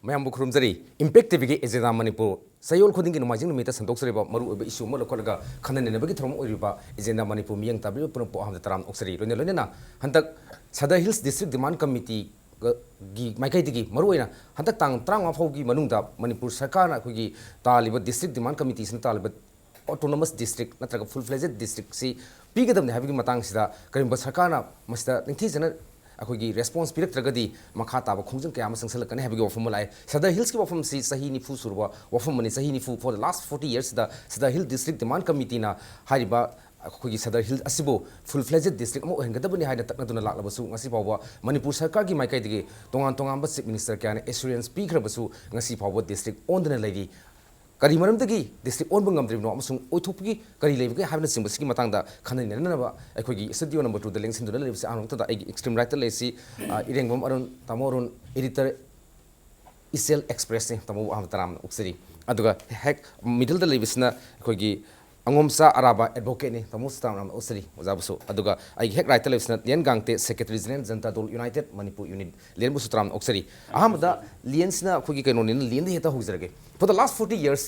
Ma'am खुरुमजरी impact TV की agenda Manipur सयोल खुदिंग की नमाजिंग निमित्त संतोषरेबा मरु इशू अमा लखलगा खननेनबगी थ्रम ओरिबा एजेंडा मणिपुर मियंग ताबि पुनः पोहाम तराम ओक्सरी लोनेना हंतक सदर हिल्स डिस्ट्रिक्ट डिमांड कमिटी गी माइकैदगी मरुओइना हंतक तांग 35 फाउगी मनुंगदा मणिपुर सरकार अखोगी तालिबा डिस्ट्रिक्ट डिमांड कमिटी सिन तालिबा ऑटोनोमस डिस्ट्रिक्ट नत्रगा फुल फ्लेजेड डिस्ट्रिक्ट सी पीगदम हाबिगी मतंग सिदा करिम सरकार मस्ता निंथीजना अखोगी रेस्पॉन्स पिरक्त्रगदी मखा ताब खोंजन कया संसलकने हैबिगी वफम लाए सदर हिल्स की वफम सी सही निफु सुरवा वफम मनी सही निफु फॉर द लास्ट 40 years दा सदर हिल डिस्ट्रिक्ट डिमांड कमिटी ना हारिबा अखोगी सदर हिल असिबो फुल फ्लेजेड डिस्ट्रिक्ट अमो हेंगदबनी हाइना तकनदुना लाक्लबसु ngasi pawba manipur sarkar gi maikai digi tongan tongan ba chief minister kyane assurance pikhrabasu ngasi pawba district ondana leidi करी मरम तगी डिस्ट्रिक्ट ओन बंगमद्रिबनो अमसुंग ओइथोपगी करी लेबगे हाबना सिंबसगी मतंगदा खनैननबा अखोगी स्टूडियो नंबर 2 द लेंसिंदुना लेबसे आनोंतदा एक्सट्रीम राइट लेसी इरेंगबम अरुण तमोरुन एडिटर इसेल एक्सप्रेस ने तमो आम तराम उक्सरी अदुगा हेक मिडल द लेबसना अखोगी अंगोमसा अराबा एडवोकेट ने तमो स्टाम उक्सरी ओजाबसु अदुगा आई हेक राइट लेबसना Lien Gangte secretary general Janata Dal united Manipur unit Lien बुसुत्राम उक्सरी अहमदा लियंसना अखोगी कैनोनि लियन हेता होजरगे For the last 40 years,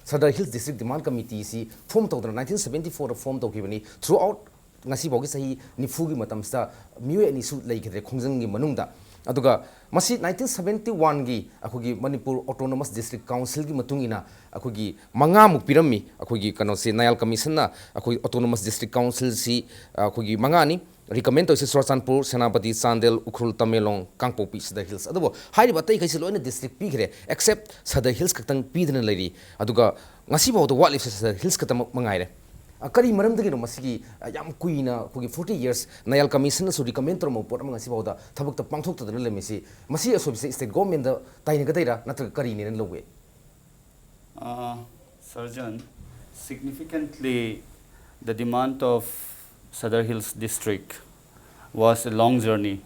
Sadar Hills District Demand Committee si form to 1974 form to kibani throughout ngasi bogi sahi nifugi matamsta miwe ni su leikre khongjang gi manungda aduga masi 1971 gi akhogi Manipur Autonomous District Council gi matungina akhogi manga muk pirami akhogi kano se Nayal Commission na akhogi Autonomous District Council si akhogi manga ni recommend to Churachandpur Senapati Chandel Ukhrul Tamelong Kangpopi Sadar Hills adubo hairi batai kaisi loina district pigre except Sadar Hills katang pidna leiri aduga ngasi baw to what if Sadar Hills katam mangaire akari maram dagi no masigi yam kuina kogi 40 years Nayal Commission su recommend to mo pot ngasi baw da thabuk ta pangthok to na lemisi masi asobise state government da taina gadaira natra kari ne lowe Surgeon, significantly the demand of Sadar Hills district was a long journey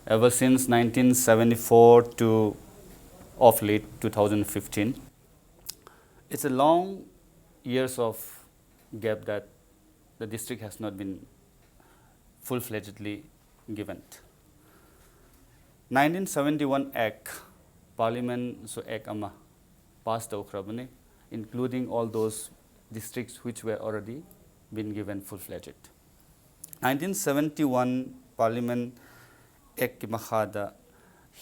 ever since 1974 to of late 2015. It's a long years of gap that the district has not been full-fledgedly given. 1971 Act, Parliament so Act ama passed the including all those districts which were already been given full-fledged. 1971 Parliament Act ki makhada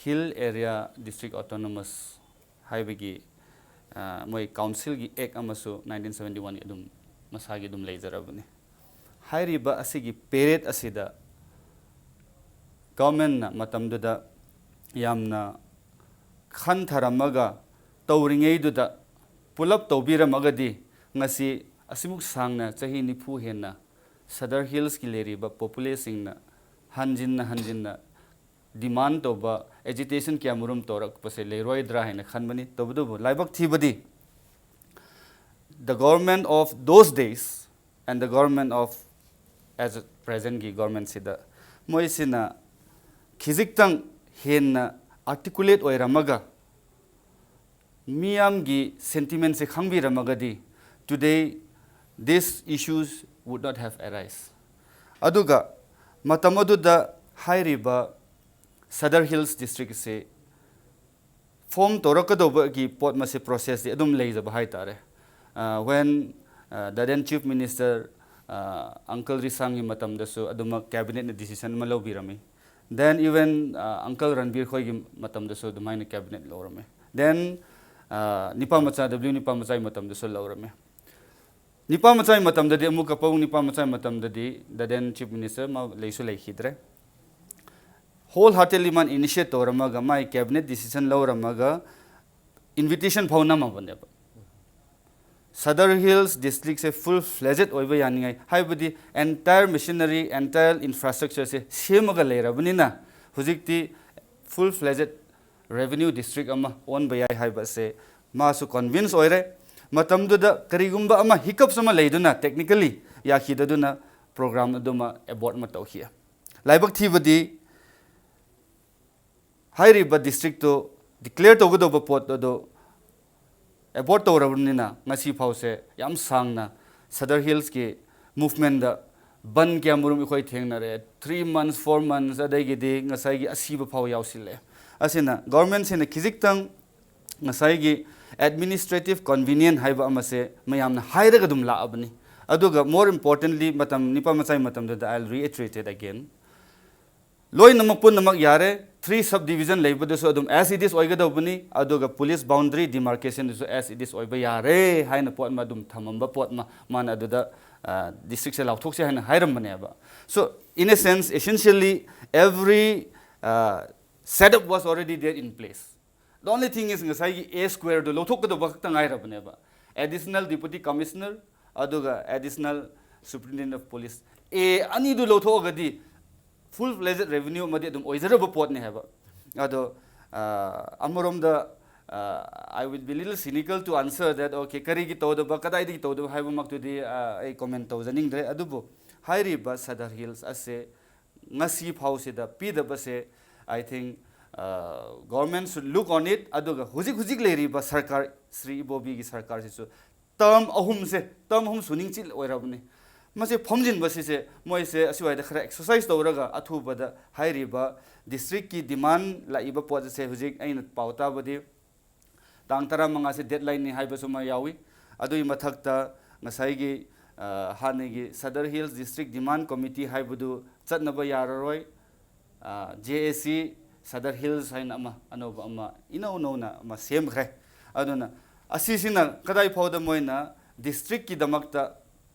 Hill Area District Autonomous Haibigi moi Council gi Act amasu 1971 adum masagi dum leizarabune hairiba asigi period asida government na matamduda yamna khan tharamaga tawringei duda pulap tawbiramagadi ngasi asimuk sangna chahi nifu henna Sadar Hills ki leriba population na hanjinna demand toba agitation kya murum torak pase leroi dra haina khanbani tobudu laibak thibadi the government of those days and the government of as a present gi government sida moisina khijiktang henna articulate oiramaga miyam gi sentiment se khangbi ramagadi today these issues would not have arisen. Aduga matamaduda hairiba Sadar Hills district se form torakadoba gi pot mase process de adum leizaba haitare when the then chief minister Uncle Risang matam dasu aduma cabinet decision malobirami then even Uncle Ranbir khoi gi matam dasu dumaina cabinet lorame then nipa macha w nipa macha matam dasu lorame Nipa Macai Matam dadi amuka pau Nipa Macai Matam dadi the then chief minister ma leisu leihidre wholeheartedly man initiate toramaga my cabinet decision lawramaga invitation phone ma baneba Sadar Hills district se full fledged oiba yaningai haibadi entire machinery entire infrastructure se semaga leirabunina hujikti full fledged revenue district ama on bayai haiba se ma su convince oire matamduda karigumba ama hiccups ama leiduna technically yakhidaduna program aduma abort ma tawkhia laibak thibadi hairiba district to declare togodoba pot do abort tawrabunina ngasi phause yam sangna Sadar Hills ki movement da ban kya murum khoi thengnare 3 months 4 months adai gi de ngasai gi asiba phaw yausile asina government sene khijiktang ngasai administrative convenient haiba amase mayamna hairaga dum la abani aduga more importantly matam nipa masai matam da I'll reiterate it again loi namak pun namak yare 3 subdivision leiba so adum as it is oiga dobani aduga police boundary demarcation so as it is oiba yare haina pot ma dum thamamba pot ma mana aduda district se lauthok se haina hairam bane ba so in a sense essentially every setup was already there in place. The only thing is ngasai A square do lauthok do bakta ngai ra bane ba additional deputy commissioner aduga additional superintendent of police A ani do lauthok gadi full-fledged revenue madi adum oizaraba pot ne haba ado amarom da I will be little cynical to answer that okay kari gi to ba kadai di to do haiba mak to di a comment to zaning dre adubo hairi ba Sadar Hills ase ngasi phau se da pi da ba se I think government should look on it aduga hujik leri ba sarkar Sri Bobi gi sarkar se so term ahum suning chil oirabni mase phomjin basi se moi se asiwai da khara exercise tawraga athu bada hairiba district ki demand la iba pot se hujik aina pauta badi tang tara manga se deadline ni haiba suma yawi adui mathakta ngasai gi hane gi Sadar Hills district demand committee haibudu chatnaba yararoi JAC Sadar Hills hain ama anoba ama ino na ma sem khre aduna asisina kadai phawda moina district ki damakta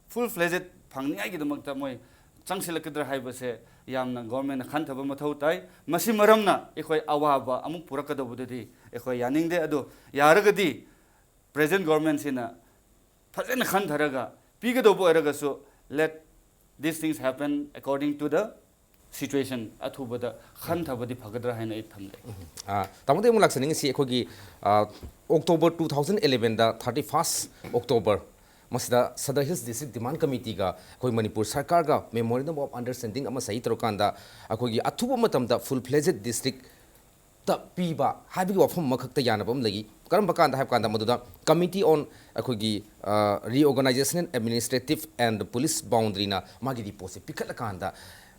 full fledged phangni gi damakta moi changsilakadra haibase yamna government khan thaba mathau tai masi maramna ekhoi awaba amuk purakadabudadi ekhoi yaningde adu yaragadi present government sina fazena khan tharaga pigadobo eraga so let these things happen according to the situation athubada khan thabadi phagadra haina it thamle tamode mu laksaning si ekhogi October 2011 da 31st October masida Sadar Hills District Demand Committee ga koi Manipur Sarkar ga memorandum of understanding ama sahi tarokanda akhogi athuba matamda full fledged district ta piba habi wafam makhakta yanabam lagi karam bakanda hab kanda maduda committee on akhogi reorganization and administrative and police boundary na magi di pose pikala kanda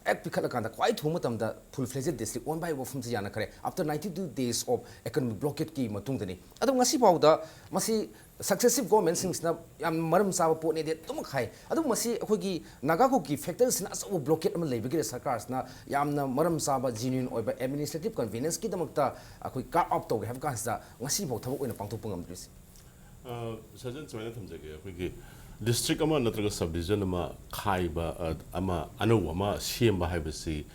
Pikala quite home the full fledged district one by Wafum Yanakare after 92 days of economic blockade ki matungani. Adam Masi Powder Masi successive governments since Maram Sava Port needed Tumakai. Adam Masi Hogi Nagakuki factors in us of blockade and labor sarkars na Yamna Maram Sava genuine or by administrative convenience Kidamakta a quick car up to have Gansa Masi Potato in a Pantopungam. Sergeant Swanatham district ama natraga subdivision ama khaiba ama anu ama siemba haibasi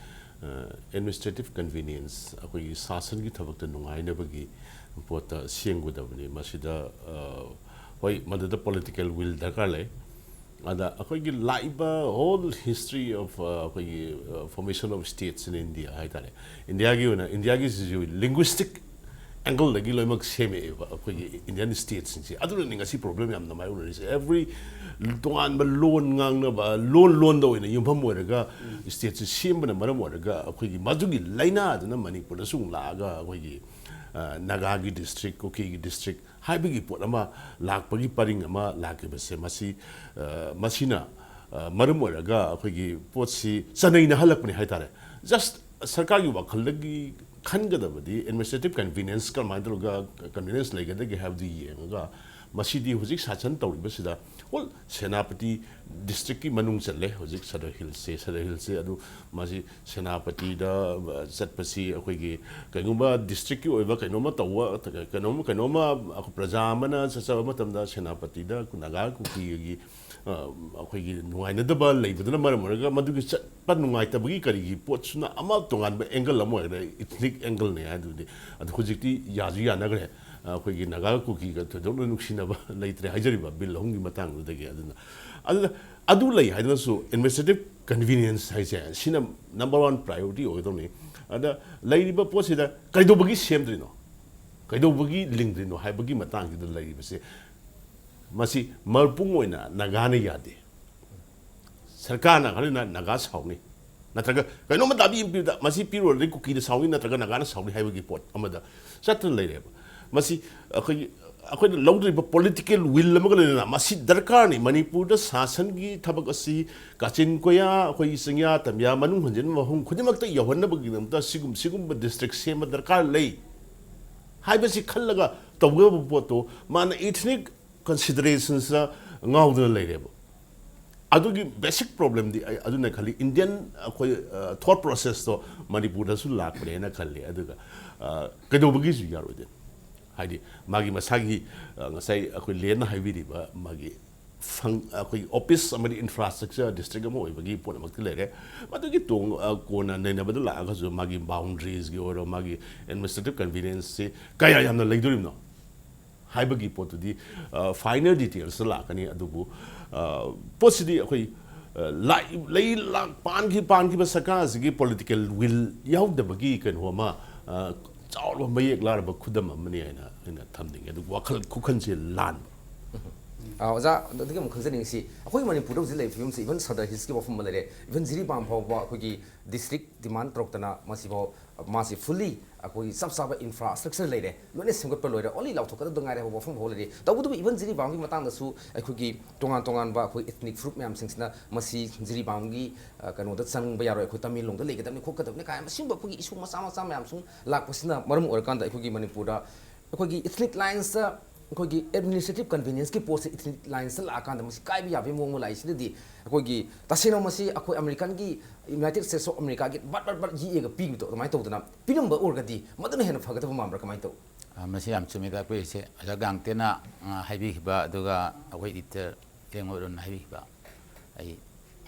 administrative convenience akoi sasan gi thabak ta nungai na bagi pota siengu dabni masida hoi madada political will dakar le ada akoi gi laiba whole history of akoi formation of states in India haitale India gi linguistic angle lagi loimak seme akoi Indian states sinci aduna ninga si problem yam na mai uri every tongan ba loan ngang na ba loan do ina yumpham oiraga states seme na maram oiraga akoi gi majugi laina aduna Manipur na sung laga akoi gi Naga gi district Koki gi district haibi gi pot ama lakpagi paring ama lakibase masina maram oiraga akoi gi pot si sanai na halakpani haitare just sarkar gi wakhal lagi Kangadabadi administrative convenience Kalmandruga convenience like they have the Yenga Masidi Huzik Sachan Tauribasida. Well, Senapati district Manung Sale, Huzik Sadar Hills, Sadar Hills, Adu Masi Senapati, the Zatpasi, Akwigi, Kanuma district over Kanoma Tawa, Kanoma, Prazamana, Sasamatamda, Senapati, Kunaga, Kuki. Akwai nungai da ba lei bidna mar marga madu gi pa nungai ta bagi kari gi potsuna ama tongan ba angle amo da ethnic angle ne adu de adu khojikti yaji ya nagre akwai gi naga ku ki ga to don nuksina ba leitre hajari ba bil hong gi matang da gi adu lei haidna so administrative convenience haise sina number 1 priority o do ne ada lei ba posida kaido bagi semdrino kaido bagi lingdrino hai bagi matang gi da lei ba se Masi marpung oina nagana yade sarkana halina naga sauni natraga kaino ma dabi impida masi piro ri kuki de sauni natraga nagana sauni haibagi pot amada satan leire masi akhoi lawdri political will amagala masi darkar ni Manipur da sasan gi thabak asi kachin koya akhoi singya tamya manung hanjen mahung khudimak ta yawanna bagi namta sigum district sema darkar lei haibasi khallaga ꯇꯧꯒꯗꯕ ꯄꯣꯠꯇꯣ ꯃꯥꯅ ethnic ꯀꯟꯁꯤꯗꯔꯦꯁꯟꯁꯗ ꯉꯥꯎꯗꯅ ꯂꯩꯔꯦꯕ ꯑꯗꯨꯒꯤ basic ꯄ꯭ꯔꯣꯕ꯭ꯂꯦꯝꯗꯤ ꯑꯩ ꯑꯗꯨꯅ ꯈꯜꯂꯤ Indian ꯑꯩꯈꯣꯏ ꯊꯣꯠ ꯄ꯭ꯔꯣꯁꯦꯁꯇꯣ ꯃꯅꯤꯄꯨꯔꯗꯁꯨ ꯂꯥꯛꯄꯅꯦꯅ ꯈꯜꯂꯤ ꯑꯗꯨꯒ ꯀꯩꯗꯧꯕꯒꯤꯁꯨ ꯌꯥꯔꯣꯏꯗꯣꯏꯅꯣ ꯍꯥꯏꯗꯤ ꯃꯥꯒꯤ ꯃꯁꯥꯒꯤ ꯉꯁꯥꯏ ꯑꯩꯈꯣꯏ ꯂꯦꯟꯅ ꯍꯥꯏꯕꯤꯔꯤꯕ ꯃꯥꯒꯤ ꯑꯩꯈꯣꯏ ꯑꯣꯐꯤꯁ ꯑꯃꯗꯤ ꯏꯟꯐ꯭ꯔꯥꯁꯇ꯭ꯔꯛꯆꯔ ꯗꯤꯁꯇ꯭ꯔꯤꯛ ꯑꯃ ꯑꯣꯏꯕꯒꯤ ꯄꯣꯠꯃꯛꯇꯤ ꯂꯩꯔꯦ ꯃꯗꯨꯒꯤ ꯀꯣꯟꯅ ꯅꯩꯅꯕꯗ ꯂꯥꯛꯑꯒꯁꯨ ꯃꯥꯒꯤ ꯕꯥꯎꯟꯗ꯭ꯔꯤꯁꯒꯤ ꯑꯣꯏꯔꯣ ꯃꯥꯒꯤ ꯑꯦꯗꯃꯤꯅꯤꯁꯇ꯭ꯔꯦꯇꯤꯞ ꯀꯟꯚꯤꯅꯦꯟꯁꯁꯤ ꯀꯌꯥ ꯌꯥꯝꯅ ꯂꯩꯗꯣꯔꯤꯕꯅꯣ ꯍꯥꯏꯕꯒꯤ ꯄꯣꯠꯇꯨꯗꯤ ꯐꯥꯏꯅꯦꯜ ꯗꯤꯇꯦꯜꯁꯇ ꯂꯥꯛꯀꯅꯤ ꯑꯗꯨꯕꯨ ꯄꯣꯠꯁꯤꯗꯤ ꯑꯩꯈꯣꯏ ꯄꯥꯟꯈꯤꯕ ꯁꯔꯀꯥꯔꯁꯤꯒꯤ ꯄꯣꯂꯤꯇꯤꯀꯦꯜ ꯋꯤꯜ ꯌꯥꯎꯗꯕꯒꯤ ꯀꯩꯅꯣ ꯑꯃ ꯆꯥꯎꯔꯕ ꯃꯌꯦꯛ ꯂꯥꯔꯕ ꯈꯨꯗꯝ ꯑꯃꯅꯤ ꯍꯥꯏꯅ ꯑꯩꯅ ꯊꯝꯅꯤꯡꯉꯦ ꯑꯗꯨꯒ ꯋꯥꯈꯜ ꯈꯨꯈꯟꯁꯦ ꯂꯥꯟꯕ ꯑꯣꯖꯥ ꯑꯗꯨꯒꯤ ꯑꯃꯨꯛ ꯈꯪꯖꯅꯤꯡꯉꯤꯁꯤ ꯑꯩꯈꯣꯏ ꯃꯅꯤꯄꯨꯔꯗ ꯍꯧꯖꯤꯛ ꯂꯩꯔꯤꯕ ꯐꯤꯕꯝꯁꯤ ꯏꯚꯟ ꯁꯗꯔ ꯍꯤꯜꯁꯀꯤ ꯋꯥꯐꯝ ꯑꯃ ꯂꯩꯔꯦ ꯏꯚꯟ ꯖꯤꯔꯤꯕꯥꯝ ꯐꯥꯎꯕ ꯑꯩꯈꯣꯏꯒꯤ ꯗꯤꯁꯇ꯭ꯔꯤꯛ ꯗꯤꯃꯥꯟ ꯇꯧꯔꯛꯇꯅ ꯃꯁꯤꯐꯥꯎ ꯃꯥꯁꯤ ꯐꯨꯜꯂꯤ ꯑꯩꯈꯣꯏꯒꯤ ꯆꯞ ꯆꯥꯕ ꯏꯟꯐ꯭ꯔꯥꯁꯇ꯭ꯔꯛꯆꯔ ꯂꯩꯔꯦ ꯂꯣꯏꯅ ꯁꯦꯝꯒꯠꯄ ꯂꯣꯏꯔꯦ ꯑꯣꯟꯂꯤ ꯂꯥꯎꯊꯣꯛꯀꯗꯕꯗ ꯉꯥꯏꯔꯦ ꯍꯥꯏꯕ ꯋꯥꯐꯝ ꯐꯥꯎ ꯂꯩꯔꯦ ꯇꯧꯕꯇꯕꯨ ꯏꯚꯟ ꯖꯤꯔꯤꯕꯥꯝꯒꯤ ꯃꯇꯥꯡꯗꯁꯨ ꯑꯩꯈꯣꯏꯒꯤ ꯇꯣꯉꯥꯟ ꯇꯣꯉꯥꯟꯕ ꯑꯩꯈꯣꯏ ꯏꯊꯅꯤꯛ ꯐ꯭ꯔꯨꯞ ꯃꯌꯥꯝꯁꯤꯡꯁꯤꯅ ꯃꯁꯤ ꯖꯤꯔꯤꯕꯥꯝꯒꯤ ꯀꯩꯅꯣꯗ ꯆꯪꯕ ꯌꯥꯔꯣꯏ ꯑꯩꯈꯣꯏ ꯇꯃꯦꯡꯂꯣꯡꯗ ꯂꯩꯒꯗꯕꯅꯤ ꯈꯣꯠꯀꯗꯕꯅꯤ ꯀꯥꯏꯅ ꯑꯁꯤꯒꯨꯝꯕ ꯑꯩꯈꯣꯏꯒꯤ ꯏꯁꯨ ꯃꯆꯥ ꯃꯆꯥ ꯃꯌꯥꯝ ꯁꯨꯝ ꯂꯥꯛꯄꯁꯤꯅ ꯃꯔꯝ ꯑꯣꯏꯔꯀꯥꯟꯗ ꯑꯩꯈꯣꯏꯒꯤ ꯃꯅꯤꯄꯨꯔꯗ ꯑꯩꯈꯣꯏꯒꯤ ꯏꯊꯅꯤꯛ ꯂꯥꯏꯟꯁꯇ ꯑꯩꯈꯣꯏꯒꯤ ꯑꯦꯗꯃꯤꯅꯤꯁꯇ꯭ꯔꯦꯇꯤꯞ ꯀꯟꯚꯤꯅꯦꯟꯁꯀꯤ ꯄꯣꯠꯁꯦ ꯏꯊꯅꯤꯛ ꯂꯥꯏꯟꯁꯇ ꯂꯥꯛꯑꯀꯥꯟꯗ ꯃꯁꯤ ꯀꯥꯏꯕ ꯌꯥꯕꯒꯤ ꯃꯑꯣꯡ ꯑꯃ ꯂꯥꯛꯏꯁꯤꯗꯗꯤ ꯑꯩꯈꯣꯏꯒꯤ ꯇꯁꯦꯡꯅ ꯃꯁꯤ ꯑꯩꯈꯣꯏ ꯑꯃꯦꯔꯤꯀꯟꯒꯤ ꯌꯨꯅꯥꯏꯇꯦꯗ ꯁ꯭ꯇꯦꯠꯁ ꯑꯣꯐ ꯑꯃꯦꯔꯤꯀꯥꯒꯤ ꯕꯠ ꯌꯦꯛꯑꯒ ꯄꯤꯕꯗꯣ ꯑꯗꯨꯃꯥꯏꯅ ꯇꯧꯗꯅ ꯄꯤꯔꯝꯕ ꯑꯣꯏꯔꯒꯗꯤ ꯃꯗꯨꯅ ꯍꯦꯟꯅ ꯐꯒꯗꯕ ꯃꯥꯟꯕ꯭ꯔꯥ ꯀꯃꯥꯏꯅ ꯇꯧ ꯃꯁꯤ ꯌꯥꯝ ꯆꯨꯝꯃꯤꯗ ꯑꯩꯈꯣꯏꯁꯦ ꯑꯣꯖꯥ ꯒꯥꯡꯇꯦꯅ ꯍꯥꯏꯕꯤꯈꯤꯕ ꯑꯗꯨꯒ ꯑꯩꯈꯣꯏ ꯏꯗꯤꯇꯔ ꯏꯔꯦꯡꯕꯝꯅ ꯍꯥꯏꯕꯤꯈꯤꯕ ꯑꯩ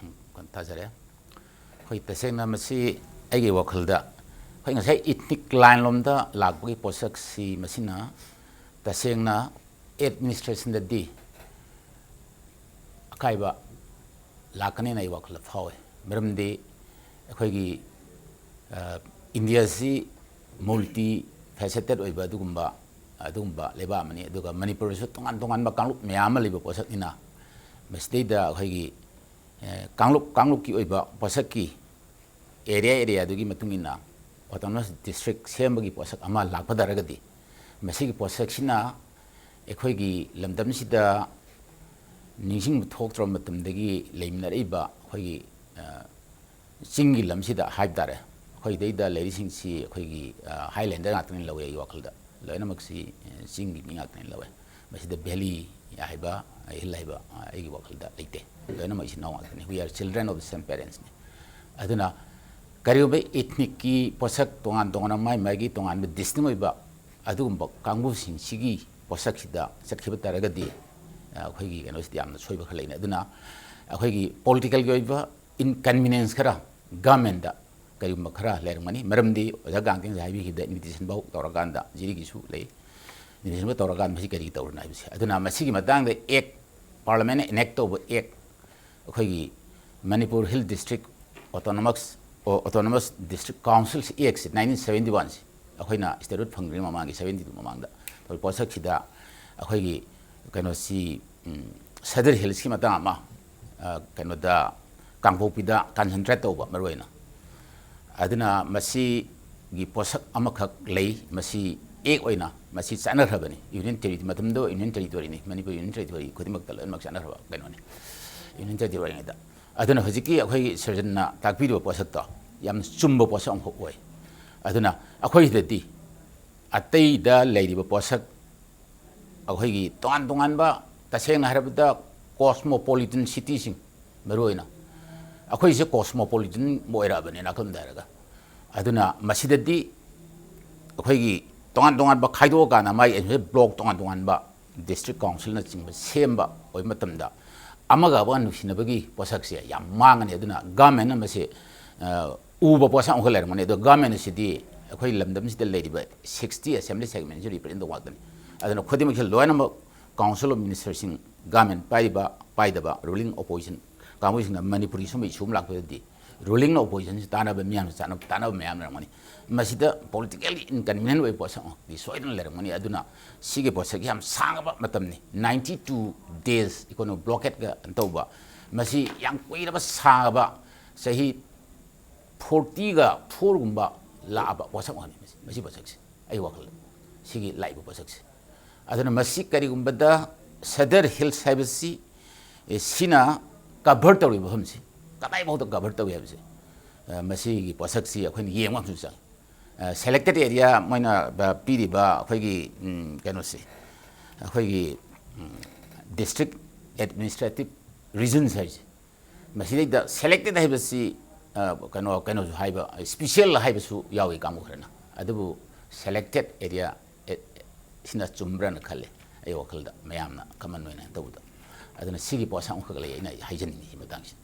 ꯊꯥꯖꯔꯦ ꯑꯩꯈꯣꯏ ꯇꯁꯦꯡꯅ ꯃꯁꯤ ꯑꯩꯒꯤ ꯋꯥꯈꯜꯗ ꯑꯩꯈꯣꯏ ꯉꯁꯥꯏ ꯏꯊꯅꯤꯛ ꯂꯥꯏꯟ ꯂꯣꯝꯗ ꯂꯥꯛꯄꯒꯤ ꯄꯣꯠꯁꯛꯁꯤ ꯃꯁꯤꯅ ꯇꯁꯦꯡꯅ ꯑꯦꯗꯃꯤꯅꯤꯁꯇ꯭ꯔꯦꯁꯟꯗꯗꯤ ꯑꯀꯥꯏꯕ ꯂꯥꯛꯀꯅꯤꯅ ꯑꯩ ꯋꯥꯈꯜꯗ ꯐꯥꯎꯋꯦ ꯃꯔꯝꯗꯤ ꯑꯩꯈꯣꯏꯒꯤ ꯏꯟꯗꯤꯌꯥꯁꯤ ꯃꯜꯇꯤ ꯐꯦꯁꯦꯇꯦꯠ ꯑꯣꯏꯕ ꯑꯗꯨꯒꯨꯝꯕ ꯂꯩꯕꯥꯛ ꯑꯃꯅꯤ ꯑꯗꯨꯒ ꯃꯅꯤꯄꯨꯔꯗꯁꯨ ꯇꯣꯉꯥꯟ ꯇꯣꯉꯥꯟꯕ ꯀꯥꯡꯂꯨꯞ ꯃꯌꯥꯝ ꯑꯃ ꯂꯩꯕ ꯄꯣꯠꯁꯛꯅꯤꯅ ꯃꯁꯤꯗꯩꯗ ꯑꯩꯈꯣꯏꯒꯤ ꯀꯥꯡꯂꯨꯞꯀꯤ ꯑꯣꯏꯕ ꯄꯣꯠꯁꯛꯀꯤ ꯑꯦꯔꯤꯌꯥꯗꯨꯒꯤ ꯃꯇꯨꯡ ꯏꯟꯅ ꯑꯣꯇꯣꯅꯣꯃꯁ ꯗꯤꯁꯇ꯭ꯔꯤꯛ ꯁꯦꯝꯕꯒꯤ ꯄꯣꯠꯁꯛ ꯑꯃ ꯂꯥꯛꯄ ꯇꯥꯔꯒꯗꯤ ꯃꯁꯤꯒꯤ ꯄꯣꯠꯁꯛꯁꯤꯅ ꯑꯩꯈꯣꯏꯒꯤ ꯂꯝꯗꯝꯁꯤꯗ ꯅꯤꯡꯁꯤꯡꯕ ꯊꯣꯛꯇ꯭ꯔꯕ ꯃꯇꯝꯗꯒꯤ ꯂꯩꯃꯤꯟꯅꯔꯛꯏꯕ ꯑꯩꯈꯣꯏꯒꯤ ꯆꯤꯡꯒꯤ ꯂꯝꯁꯤꯗ ꯍꯥꯏꯕ ꯇꯥꯔꯦ ꯑꯩꯈꯣꯏꯗꯩꯗ ꯂꯩꯔꯤꯁꯤꯡꯁꯤ ꯑꯩꯈꯣꯏꯒꯤ ꯍꯥꯏꯂꯦꯟꯗꯔ ꯉꯥꯛꯇꯅꯤ ꯂꯧꯋꯦ ꯑꯩꯒꯤ ꯋꯥꯈꯜꯗ ꯂꯣꯏꯅꯃꯛꯁꯤ ꯆꯤꯡꯒꯤ ꯃꯤ ꯉꯥꯛꯇꯅꯤ ꯂꯧꯋꯦ ꯃꯁꯤꯗ ꯚꯦꯂꯤ ꯍꯥꯏꯕ ꯍꯤꯜ ꯍꯥꯏꯕ ꯑꯩꯒꯤ ꯋꯥꯈꯜꯗ ꯂꯩꯇꯦ ꯂꯣꯏꯅꯃꯛ ꯏꯆꯤꯟ ꯏꯅꯥꯎ ꯉꯥꯛꯇꯅꯤ we R children of the ꯁꯦꯝ ꯄꯦꯔꯦꯟꯁꯅꯤ ꯑꯗꯨꯅ ꯀꯔꯤꯒꯨꯝꯕ ꯏꯊꯅꯤꯛꯀꯤ ꯄꯣꯠꯁꯛ ꯇꯣꯉꯥꯟ ꯇꯣꯉꯥꯟꯕ ꯃꯥꯒꯤ ꯇꯣꯉꯥꯟꯕ ꯗꯤꯁꯇꯤꯡ ꯑꯣꯏꯕ ꯑꯗꯨꯒꯨꯝꯕ ꯀꯥꯡꯕꯨꯁꯤꯡꯁꯤꯒꯤ ꯄꯣꯠꯁꯛꯁꯤꯗ ꯆꯠꯈꯤꯕ ꯇꯥꯔꯒꯗꯤ ꯑꯩꯈꯣꯏꯒꯤ ꯀꯩꯅꯣꯁꯤꯗꯤ ꯌꯥꯝꯅ ꯁꯣꯏꯕ ꯈꯔ ꯂꯩꯅꯤ ꯑꯗꯨꯅ ꯑꯩꯈꯣꯏꯒꯤ ꯄꯣꯂꯤꯇꯤꯀꯦꯜꯒꯤ ꯑꯣꯏꯕ ꯏꯟꯀꯟꯚꯤꯅꯦꯟꯁ ꯈꯔ ꯒꯃꯦꯟꯗ ꯀꯔꯤꯒꯨꯝꯕ ꯈꯔ ꯂꯩꯔꯝꯒꯅꯤ ꯃꯔꯝꯗꯤ ꯑꯣꯖꯥ ꯒꯥꯡꯇꯦꯟꯁꯦ ꯍꯥꯏꯕꯤꯈꯤꯕꯗ ꯏꯟꯚꯤꯇꯦꯁꯟꯐꯥꯎ ꯇꯧꯔꯀꯥꯟꯗ ꯖꯤꯔꯤꯒꯤꯁꯨ ꯂꯩ ꯏꯟꯚꯤꯇꯦꯁꯟꯐꯥꯎ ꯇꯧꯔꯀꯥꯟꯗ ꯃꯁꯤ ꯀꯔꯤ ꯇꯧꯔꯅꯣ ꯍꯥꯏꯕꯁꯦ ꯑꯗꯨꯅ ꯃꯁꯤꯒꯤ ꯃꯇꯥꯡꯗ ꯄꯥꯔꯂꯤꯌꯥꯃꯦꯟꯅ ꯏꯅꯦꯛ ꯇꯧꯕ ꯑꯩꯈꯣꯏꯒꯤ Manipur hill district autonomous district councils ꯑꯦꯛꯁꯦ 1971ꯁꯤ ꯑꯩꯈꯣꯏꯅ ꯁ꯭ꯇꯦꯠꯍꯨꯠ ꯐꯪꯗ꯭ꯔꯤꯉꯩ ꯃꯃꯥꯡꯒꯤ 72 ꯃꯃꯥꯡꯗ ꯄꯣꯠꯁꯛꯁꯤꯗ ꯑꯩꯈꯣꯏꯒꯤ ꯀꯩꯅꯣꯁꯤ ꯁꯗꯔ ꯍꯤꯜꯁꯀꯤ ꯃꯇꯥꯡ ꯑꯃ ꯀꯩꯅꯣꯗ ꯀꯥꯡꯄꯣꯛꯄꯤꯗ ꯀꯟꯁꯦꯟꯇ꯭ꯔꯦꯠ ꯇꯧꯕ ꯃꯔꯨꯑꯣꯏꯅ ꯑꯗꯨꯅ ꯃꯁꯤꯒꯤ ꯄꯣꯠꯁꯛ ꯑꯃꯈꯛ ꯂꯩ ꯃꯁꯤ ꯑꯣꯏꯅ ꯃꯁꯤ ꯆꯠꯅꯈ꯭ꯔꯕꯅꯤ ꯌꯨꯅꯤꯌꯟ ꯇꯦꯔꯤꯇꯣꯔꯤ ꯃꯇꯝꯗ ꯌꯨꯅꯤꯌꯟ ꯇꯦꯔꯤꯇꯣꯔꯤꯅꯤ ꯃꯅꯤꯄꯨꯔ ꯌꯨꯅꯤꯌꯟ ꯇꯦꯔꯤꯇꯣꯔꯤ ꯈꯨꯗꯤꯡꯃꯛꯇ ꯂꯣꯏꯅꯃꯛ ꯆꯠꯅꯈ꯭ꯔꯕ ꯀꯩꯅꯣꯅꯤ ꯌꯨꯅꯤꯌꯟ ꯇꯦꯔꯤꯇꯣꯔꯤ ꯑꯣꯏꯔꯤꯉꯩꯗ ꯑꯗꯨꯅ ꯍꯧꯖꯤꯛꯀꯤ ꯑꯩꯈꯣꯏꯒꯤ ꯁꯔꯖꯟꯅ ꯇꯥꯛꯄꯤꯔꯤꯕ ꯄꯣꯠꯁꯛꯇꯣ ꯌꯥꯝꯅ ꯆꯨꯝꯕ ꯄꯣꯠꯁꯛ ꯑꯃꯈꯛ ꯑꯣꯏ ꯑꯗꯨꯅ ꯑꯩꯈꯣꯏꯁꯤꯗꯗꯤ ꯑꯇꯩꯗ ꯂꯩꯔꯤꯕ ꯄꯣꯠꯁꯛ ꯑꯩꯈꯣꯏꯒꯤ ꯇꯣꯉꯥꯟ ꯇꯣꯉꯥꯟꯕ ꯇꯁꯦꯡꯅ ꯍꯥꯏꯔꯕꯗ ꯀꯣꯁꯃꯣꯄꯣꯂꯤꯇꯟ ꯁꯤꯇꯤꯁꯤꯡ ꯃꯔꯨꯑꯣꯏꯅ ꯑꯩꯈꯣꯏꯁꯦ ꯀꯣꯁꯃꯣꯄꯣꯂꯤꯇꯟ ꯑꯣꯏꯔꯛꯑꯕꯅꯤ ꯅꯥꯀꯟꯗ ꯍꯥꯏꯔꯒ ꯑꯗꯨꯅ ꯃꯁꯤꯗꯗꯤ ꯑꯩꯈꯣꯏꯒꯤ ꯇꯣꯉꯥꯟ ꯇꯣꯉꯥꯟꯕ ꯈꯥꯏꯗꯣꯛꯑꯀꯥꯟꯗ ꯃꯥꯒꯤ ꯕ꯭ꯂꯣꯛ ꯇꯣꯉꯥꯟ ꯇꯣꯉꯥꯟꯕ ꯗꯤꯁꯇ꯭ꯔꯤꯛ ꯀꯥꯎꯟꯁꯤꯜꯅꯆꯤꯡꯕ ꯁꯦꯝꯕ ꯑꯣꯏꯕ ꯃꯇꯝꯗ ꯑꯃꯒ ꯑꯃꯒ ꯅꯨꯡꯁꯤꯅꯕꯒꯤ ꯄꯣꯠꯁꯛꯁꯦ ꯌꯥꯝ ꯃꯥꯡꯒꯅꯤ ꯑꯗꯨꯅ ꯒꯚꯔꯟꯃꯦꯟꯠꯅ ꯃꯁꯤ ꯎꯕ ꯄꯣꯠꯁꯛ ꯑꯃꯈꯛ ꯂꯩꯔꯝꯒꯅꯤ ꯑꯗꯣ ꯒꯚꯔꯟꯃꯦꯟꯠ ꯑꯁꯤꯗꯤ ꯑꯩꯈꯣꯏ ꯂꯝꯗꯝꯁꯤꯗ ꯂꯩꯔꯤꯕ 60 ꯑꯦꯁꯦꯝꯕ꯭ꯂꯤ ꯁꯦꯒꯃꯦꯟꯁꯤ ꯔꯤꯄ꯭ꯔꯖꯦꯟ ꯇꯧꯕ ꯉꯥꯛꯇꯅꯤ ꯑꯗꯨꯅ ꯈꯨꯗꯤꯡꯃꯛꯁꯤ ꯂꯣꯏꯅꯃꯛ ꯀꯥꯎꯟꯁꯤꯜ ꯑꯣꯐ ꯃꯤꯅꯤꯁꯇꯔꯁꯤꯡ ꯒꯚꯔꯟꯃꯦꯟꯠ ꯄꯥꯏꯗꯕ ꯔꯨꯂꯤꯡ ꯑꯣꯄꯣꯖꯤꯁꯟ ꯀꯥꯡꯕꯨꯁꯤꯡꯅ ꯃꯅꯤꯄꯨꯔꯤ ꯁꯨꯝꯕ ꯏꯁꯨ ꯑꯃ ꯂꯥꯛꯄꯗꯗꯤ ꯔꯨꯂꯤꯡ ꯑꯣꯄꯣꯖꯤꯁꯟꯁꯤ ꯇꯥꯟꯅꯕ ꯃꯤꯌꯥꯝꯅ ꯇꯥꯟꯅꯕ ꯃꯌꯥꯝ ꯂꯩꯔꯝꯒꯅꯤ ꯃꯁꯤꯗ ꯄꯣꯂꯤꯇꯤꯀꯦꯜꯂꯤ ꯏꯟꯀꯟꯚꯤꯅꯤꯌꯦꯟꯠ ꯑꯣꯏꯕ ꯄꯣꯠꯁꯛ ꯑꯃꯗꯤ ꯁꯣꯏꯗꯅ ꯂꯩꯔꯝꯒꯅꯤ ꯑꯗꯨꯅ ꯁꯤꯒꯤ ꯄꯣꯠꯁꯛ ꯌꯥꯝ ꯁꯥꯡꯉꯕ ꯃꯇꯝꯅꯤ 92 days ꯏꯀꯣꯅꯣ ꯕ꯭ꯂꯣꯀꯦꯠꯀ ꯇꯧꯕ ꯃꯁꯤ ꯌꯥꯝ ꯀꯨꯏꯔꯕ ꯁꯥꯡꯉꯕ ꯆꯍꯤ 44 ꯂꯥꯛꯑꯕ ꯄꯣꯠꯁꯛ ꯑꯃꯅꯤ ꯃꯁꯤ ꯄꯣꯠꯁꯛꯁꯦ ꯑꯩ ꯋꯥꯈꯜꯗ ꯁꯤꯒꯤ ꯂꯥꯛꯏꯕ ꯄꯣꯠꯁꯛꯁꯦ ꯑꯗꯨꯅ ꯃꯁꯤ ꯀꯔꯤꯒꯨꯝꯕꯗ ꯁꯗꯔ ꯍꯤꯜꯁ ꯍꯥꯏꯕꯁꯤ ꯁꯤꯅ ꯀꯚꯔ ꯇꯧꯔꯤꯕ ꯃꯐꯝꯁꯤ ꯀꯗꯥꯏꯐꯥꯎꯗ ꯀꯚꯔ ꯇꯧꯏ ꯍꯥꯏꯕꯁꯦ ꯃꯁꯤꯒꯤ ꯄꯣꯠꯁꯛꯁꯤ ꯑꯩꯈꯣꯏꯅ ꯌꯦꯡꯕ ꯑꯃꯁꯨ ꯆꯪꯏ selected area moina piri ba khoi kano si khoi district administrative regions hai masile da selected hai basi kano haiba special haiba su yawi kamu khrana adabu selected area sina chumbra na khale ai wakal da mayamna kaman noina tawda aduna sigi posa ang khagale ina haijani ni matang si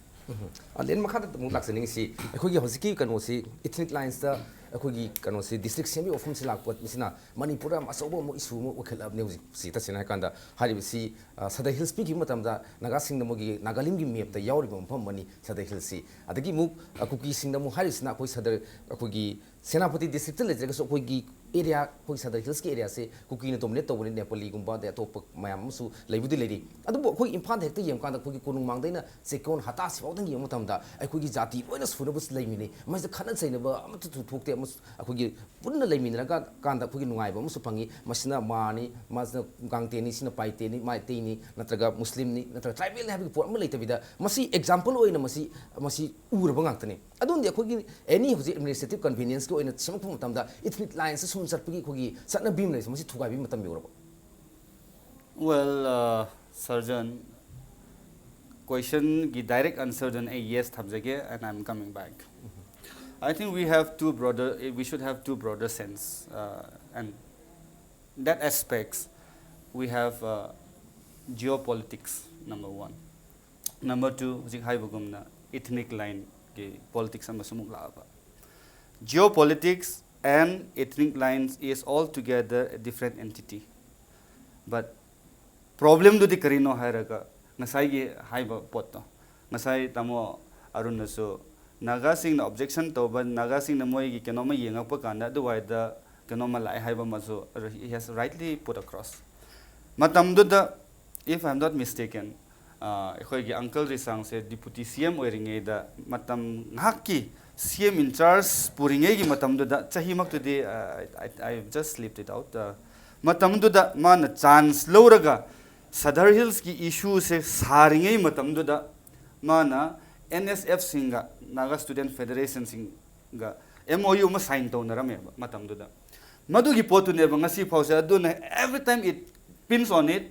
len makha da mu laksa ning si akhoi hosiki kano si ethnic lines da akhoi kano si district semi office si lakpot misina manipura ma sobo mo isu mo wakhal ab music si ta sina kanda hari si sada hills pi gi matam da naga sing mo gi nagalim gi map da yawri bom pham mani sada hills si adagi mu akuki sing da mu hari sina akhoi sada akhoi gi senapati district le jaga so akhoi gi area akhoi sada hills ki area se kuki ne tomne tobone nepali gumba da top mayam su leibudi ledi adu akhoi imphal hekta yem kanda akhoi gi kunung mang daina sekon hata si bawdang yem matam da akhoi gi jati loina sunabus leimini mai da khana chaina ba amatu tu thokte akhoi punna leimina ka kanda akhoi nungai ba musu phangi masina mani masna gangte ni sina paite ni mai te ni natraga muslim ni natraga tribal habi por ma leitabida masi example oina masi urba ngактani adun akhoi any hoji administrative convenience ko oina semakpu matam da ethnic lines sum sarpagi akhoi satna bim nei masi thugai bi matam yoraba Well, Surgeon, question the direct answer then a yes thamjage and I'm coming back. I think we should have two broader sense and that aspects we have geopolitics number one. Number two, ethnic line politics amasumuk laaba. Geopolitics and ethnic lines is altogether a different entity. But problem do the karino hairaga nasai gi haiba potto nasai tamo arun so naga sing na objection to ban naga sing na moi gi kenoma yenga pa kanda do why the kenoma lai haiba maso he has rightly put across matam do the if I am not mistaken khoi gi uncle risang se deputy CM oiringe da matam ngaki CM in charge puringe gi matam do da chahi mak to the I just slipped it out matam do da man chance loraga Sadar Hills ki issue se saringai matam do da mana NSF singa Naga Student Federation singa MOU ma sign to narame matam do da madu gi potu ne ba ngasi phausa do na every time it pins on it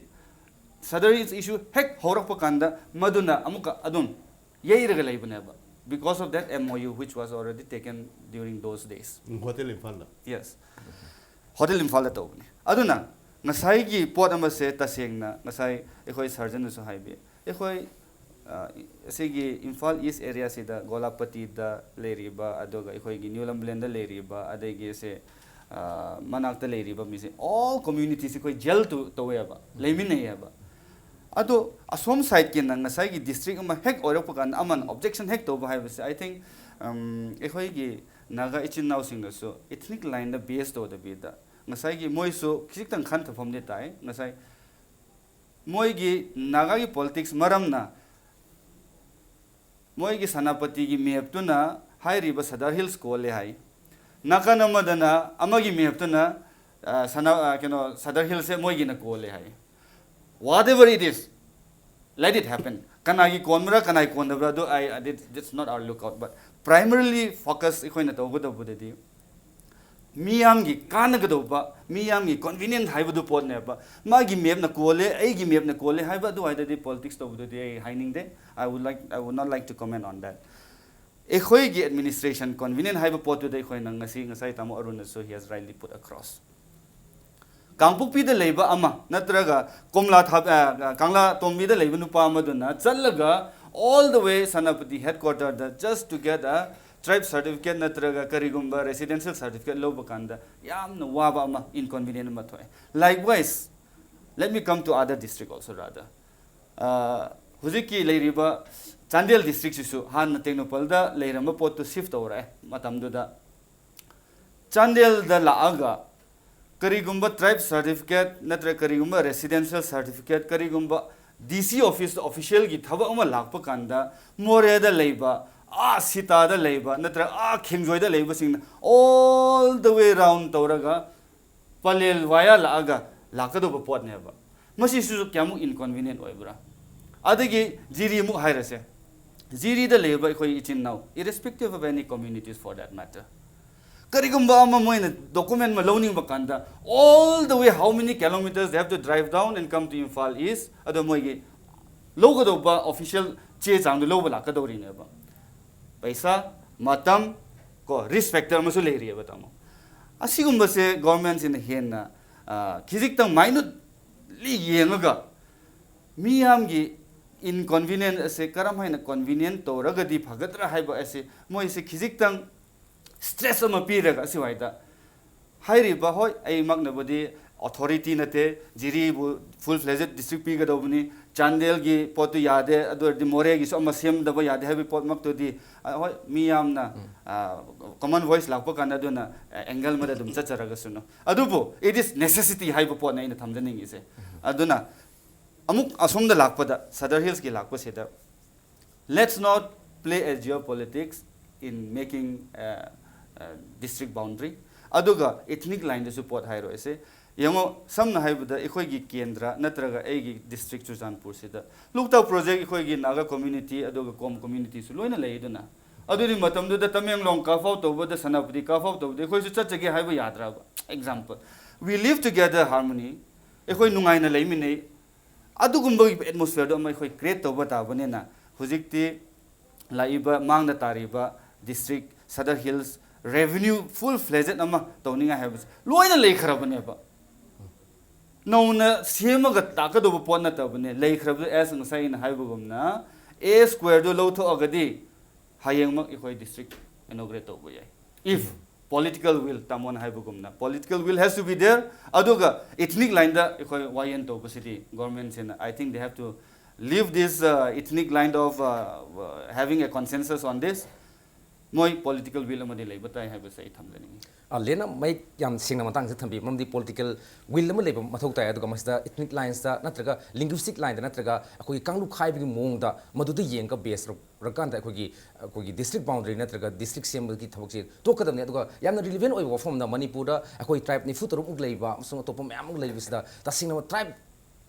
Sadar Hills issue hek horak pa kanda maduna amuka adun yei rega lai bane ba because of that MOU which was already taken during those days hotel Imphal yes hotel Imphal da to aduna ngasai gi pot ama se tasengna ngasai ekhoi surgeon su haibe ekhoi segi Imphal East area se da Golapati da leriba adoga ekhoi gi New Lamblend da leriba adegi se manak ta leriba mi se all communities ekhoi gel to weba lemin nei ba ado asom side ki nang ngasai gi district ama hek orok kan aman objection hek to ba haibe se I think ekhoi gi naga ichin now sing so ethnic line da based to the bida ngasai gi moi so khitang khan ta phom de tai ngasai moi gi naga gi politics maram na moi gi sanapati gi map tu na hai riba Sadar Hills ko le hai naka namadana amagi map tu na sana Sadar Hills se moi gi na ko le hai whatever it is let it happen kanagi konmra kanai kondabra do that's not our lookout but primarily focus ikoina to go do di miyam gi kanagado ba miyam gi convenient haibu pot ne ba magi map na kole ai gi map na kole haiba do haida di politics to do di haining de I would not like to comment on that ekhoi gi administration convenient haibu pot do ekhoi na ngasai tamo arun so he has rightly put across kangpuk pi de leiba ama natraga komla kangla tombi de leiba nupa ama duna challaga all the way Sanapati headquarters just to get a tribe certificate natraga karigumba residential certificate lo bakanda yamna waba ama inconvenient ma thoy likewise let me come to other district also rather huziki leiriba Chandel district sisu han Technopal da leiramba pot to shift ora matam do da Chandel da laaga karigumba tribe certificate natraga karigumba residential certificate karigumba DC office official gi thaba ama lakpa kanda more da leiba sita da leiba natra khingjoy da leiba sing all the way round tauraga palel via laaga lakado ba pot ne ba masi su kyamu inconvenient oibra adagi jiri mu hairase jiri da leiba khoi ichin now irrespective of any communities for that matter karigumba ama moina document ma loaning bakanda all the way how many kilometers they have to drive down and come to Imphal East ado moigi logo do ba official che chang do loba la ka do ri ne ba paisa matam ko risk factor ma su le ri ba tamo asigumba se government in hen na kizik tang minute li yenga miyam gi inconvenient ase karam haina convenient to ragadi phagatra haiba ase moi se kizik tang stress ama piraga asi waida hairi ba hoi ai magna bodi authority nate jiri bu full fledged district pi ga dobni chandel gi potu yade adur di more gi so sem da ba yade habi pot mak to di hoi miyam na common voice lakpa kana duna angle ma da dum chacharaga suno adubu it is necessity haiba pot na ina thamdaning ise aduna amuk asomda lakpa da Sadar Hills ki lakpa se da let's not play a geopolitics in making district boundary aduga ethnic line da support hairo ese yango samna haibada ekhoi gi kendra natraga egi district Churachandpur se da lukta project ekhoi gi naga community aduga kom community su loina leiduna aduri matam da Tamenglong ka fau to da Sanapudi ka fau to ekhoi su chachage haiba yadra example we live together harmony ekhoi nungai na leimine adugumba atmosphere do mai ekhoi create to bata banena hujikti laiba mangna tariba district Sadar Hills revenue full fledged ama tawninga habs loina lekhrabane ba nona sema ga taka do pon na tabane lekhrab as ngasai na haibugumna a square do lo tho agadi hayeng mak ekhoi district inaugurate to boy if political will tamon haibugumna political will has to be there aduga ethnic line da ekhoi yn to city government in I think they have to leave this ethnic line of having a consensus on this moi political will amadi leiba tai haiba sai thamdani lena mai yam singna matang se thambi mamdi political will ma leiba mathau tai aduga masda ethnic lines da natraga linguistic line da natraga akoi kanglu khai bi mong da madu da yeng ka base rakan da akoi district boundary natraga district sem ki thabak se to kadam ne aduga yamna relevant oi wa from da manipur da akoi tribe ni futur muk leiba so to pom yam leiba sida ta singna tribe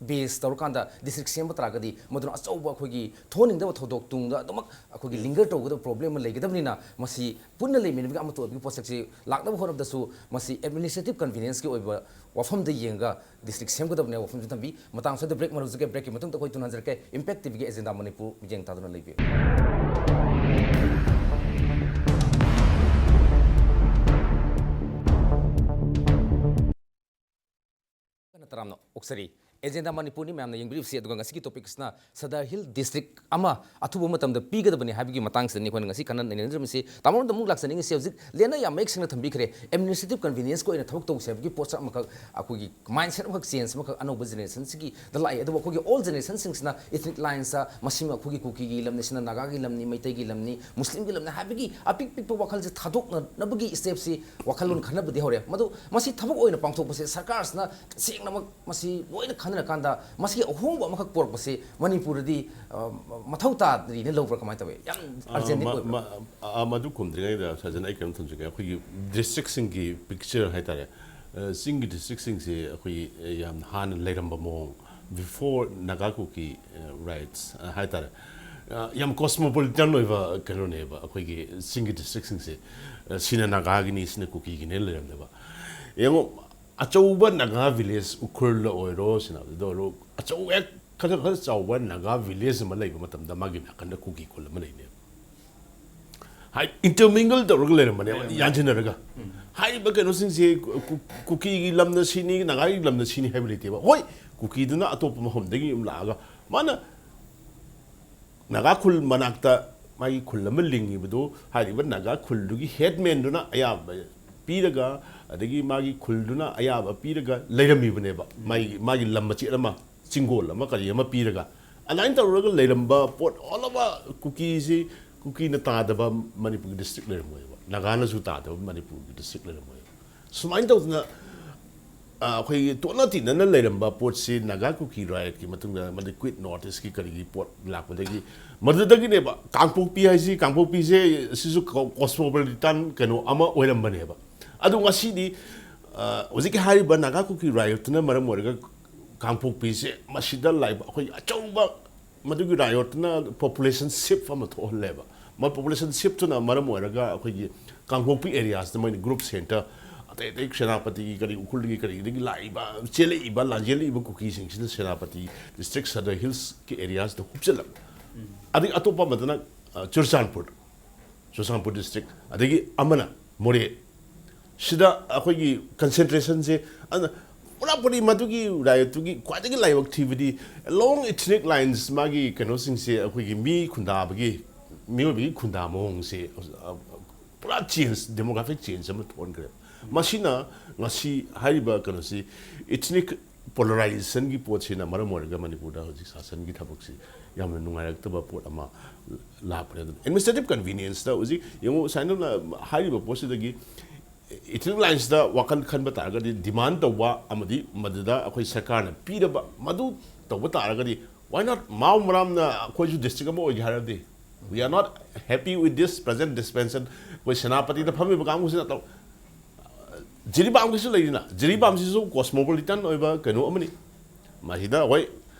base tawkanda district sem batragadi maduna achauba khogi thoning da thodok tungda adumak akhogi linger tawgada problem leigidabnina masi punna leimini ga amato bi posaksi lakna horab da su masi administrative convenience ki oiba wafam da yenga district sem gadabne wafam tambi matang sa da break maru zake break ki matung ta koi tunan jarke impact tv ge agenda manipur bijeng taduna leibi taramna oksari agenda manipur ni mamna yeng brief se aduga ngasi ki topics na Sadar Hill district ama athubo matam da pigadabani habigi matang se ni khon ngasi kanan ne ndram se tamon da mung laksani ngi se lena ya make sing na thambi khre administrative convenience ko ina thok tong se habigi post ma akugi mindset ma change ma anoba generation sigi da lai adu ko all generation sings na ethnic lines sa masima akugi kuki gi lamne sina naga gi lamni maitai gi lamni muslim gi lamna habigi apik pik wakal je thadok na bagi step si wakalun khana budi hore madu masi thabok oina pangthok se sarkar na sing na masi loina khana kanda masi ahong ba makak pork base manipur di mathau ta ri ne lobra kamai tawe yam urgent ni madu kumdri da sajan ai kam thunju ga khoi district sing gi picture hai tare sing district sing se khoi yam han leiram ba mong before nagaku ki rights hai tare yam cosmopolitan noiva kano ne ba khoi gi sing district sing se sina nagagi ni sina kuki gi ne leiram da ba yango achauba naga village ukurla oiro sina do ro achau ek khada khada chauba naga village ma laiba matam da magi na kan kuki kol ma leine hai intermingle da rog leira mane yanjina raga hai ba kano sing se kuki gi lamna sini naga gi lamna sini hai bilite ba hoi kuki duna atop ma hom dagi um laga mana naga khul manakta mai khul lam lingi budu hai ba naga khul du gi headman duna aya piraga adagi magi khulduna ayaba piraga leirami baneba magi lamma chi ama chingol ama kari ama piraga alain tawraga leiramba pot olaba kuki na tadaba manipur district leiramoyba nagana su tadaba manipur district leiramoy sumain tawna khoi tona ti na leiramba pot si naga kuki riot ki matungda madi quit notice ki kari pot lakpadagi madudagi neba kangpok pi haisi kangpok pi se sisu cosmopolitan kano ama oirambaneba adu ngasi di oziki hari ba naga kuki riot na maram morga kangpok pi se masida live khoi achauba madugi riot na population shift fam tho leba ꯃ population ꯁꯤꯞꯇꯨꯅ ꯃꯔꯝ ꯑꯣꯏꯔꯒ ꯑꯩꯈꯣꯏꯒꯤ ꯀꯥꯡꯄꯣꯛꯄꯤ ꯑꯦꯔꯤꯌꯥꯁꯇ ꯃꯣꯏꯅ group centre ꯑꯇꯩ ꯑꯇꯩ ꯁꯦꯅꯥꯄꯇꯤꯒꯤ ꯀꯔꯤ ꯎꯈ꯭ꯔꯨꯜꯒꯤ ꯀꯔꯤꯗꯒꯤ ꯂꯥꯛꯏꯕ ꯆꯦꯜꯂꯛꯏꯕ ꯂꯥꯟꯖꯦꯜꯂꯛꯏꯕ ꯀꯨꯀꯤꯁꯤꯡꯁꯤꯅ ꯁꯦꯅꯥꯄꯇꯤ ꯗꯤꯁꯇ꯭ꯔꯤꯛ ꯁꯗꯔ ꯍꯤꯜꯁꯀꯤ ꯑꯦꯔꯤꯌꯥꯁꯤꯗ ꯍꯨꯞꯆꯜꯂꯛ ꯑꯗꯒꯤ ꯑꯇꯣꯞꯄ ꯑꯃꯗꯅ ꯆꯨꯔꯆꯥꯟꯄꯨꯔ ꯗꯤꯁꯇ꯭ꯔꯤꯛ ꯑꯗꯒꯤ ꯑꯃꯅ ꯃꯣꯔꯦ ꯁꯤꯗ ꯑꯩꯈꯣꯏꯒꯤ ꯀꯟꯁꯦꯟꯇ꯭ꯔꯦꯁꯟꯁꯦ ꯑꯗꯨꯅ ꯄꯨꯔꯥꯄꯨꯔꯤ ꯃꯗꯨꯒꯤ ꯔꯥꯏꯠꯇꯨꯒꯤ ꯈ꯭ꯋꯥꯏꯗꯒꯤ ꯂꯥꯏꯕꯛ ꯊꯤꯕꯗꯤ ꯂꯣꯡ ꯏꯊꯅꯤꯛ ꯂꯥꯏꯟꯁ ꯃꯥꯒꯤ ꯀꯩꯅꯣꯁꯤꯡꯁꯦ ꯑꯩꯈꯣꯏꯒꯤ ꯃꯤ ꯈꯨꯟꯗꯥꯕꯒꯤ ꯃꯤꯑꯣꯏꯕꯒꯤ ꯈꯨꯟꯗꯥ ꯃꯑꯣꯡꯁꯦ ꯄꯨꯔꯥ ꯆꯦꯟꯖ ꯗꯦꯃꯣꯒ꯭ꯔꯥꯐꯤꯛ ꯆꯦꯟꯖ ꯑꯃ ꯊꯣꯛꯍꯟꯈ꯭ꯔꯦ ꯃꯁꯤꯅ ꯉꯁꯤ ꯍꯥꯏꯔꯤꯕ ꯀꯩꯅꯣꯁꯤ ꯏꯊꯅꯤꯛ ꯄꯣꯂꯔꯥꯏꯖꯦꯁꯟꯒꯤ ꯄꯣꯠꯁꯤꯅ ꯃꯔꯝ ꯑꯣꯏꯔꯒ ꯃꯅꯤꯄꯨꯔꯗ ꯍꯧꯖꯤꯛ ꯁꯥꯁꯟꯒꯤ ꯊꯕꯛꯁꯤ ꯌꯥꯝꯅ ꯅꯨꯡꯉꯥꯏꯔꯛꯇꯕ ꯄꯣꯠ ꯑꯃ ꯂꯥꯛꯄꯅꯦ ꯑꯗꯨꯅ ꯑꯦꯗꯃꯤꯅꯤꯁꯇ꯭ꯔꯦꯇꯤቭ ꯀꯟꯚꯤꯅꯤꯌꯟꯁꯇ ꯍꯧꯖꯤꯛ ꯌꯦꯡꯉꯨ ꯁꯥꯏꯅ ꯍꯥꯏꯔꯤꯕ ꯄꯣꯠꯁꯤꯗꯒꯤ ꯏꯊꯅꯤꯛ ꯂꯥꯏꯟꯁꯇ ꯋꯥꯈꯜ ꯈꯟꯕ ꯇꯥꯔꯒꯗꯤ ꯗꯤꯃꯥꯟ ꯇꯧꯕ ꯑꯃꯗꯤ ꯃꯗꯨꯗ ꯑꯩꯈꯣꯏ ꯁꯔꯀꯥꯔꯅ ꯄꯤꯔꯕ ꯃꯗꯨ ꯇꯧꯕ ꯇꯥꯔꯒꯗꯤ ꯋꯥꯏ ꯅꯣꯠ ꯃꯥꯎ ꯃꯔꯥꯝꯅ ꯑꯩꯈꯣꯏꯁꯨ ꯗꯤꯁꯇ꯭ꯔꯤꯛ ꯑꯃ ꯑꯣꯏꯒꯦ ꯍꯥꯏꯔꯗꯤ we are not happy with this present dispensation ꯑꯩꯈꯣꯏ ꯁꯦꯅꯥꯄꯇꯤꯗ ꯐꯝꯃꯤꯕ ꯀꯥꯡꯕꯨꯁꯤꯅ ꯇꯧ ꯖꯤꯔꯤꯕꯥꯝꯒꯤꯁꯨ ꯂꯩꯔꯤꯅ ꯖꯤꯔꯤꯕꯥꯝꯁꯤꯁꯨ ꯀꯣꯁꯃꯣꯄꯣꯂꯤꯇꯟ ꯑꯣꯏꯕ ꯀꯩꯅꯣ ꯑꯃꯅꯤ ꯃꯁꯤꯗ ꯑꯩꯈꯣꯏ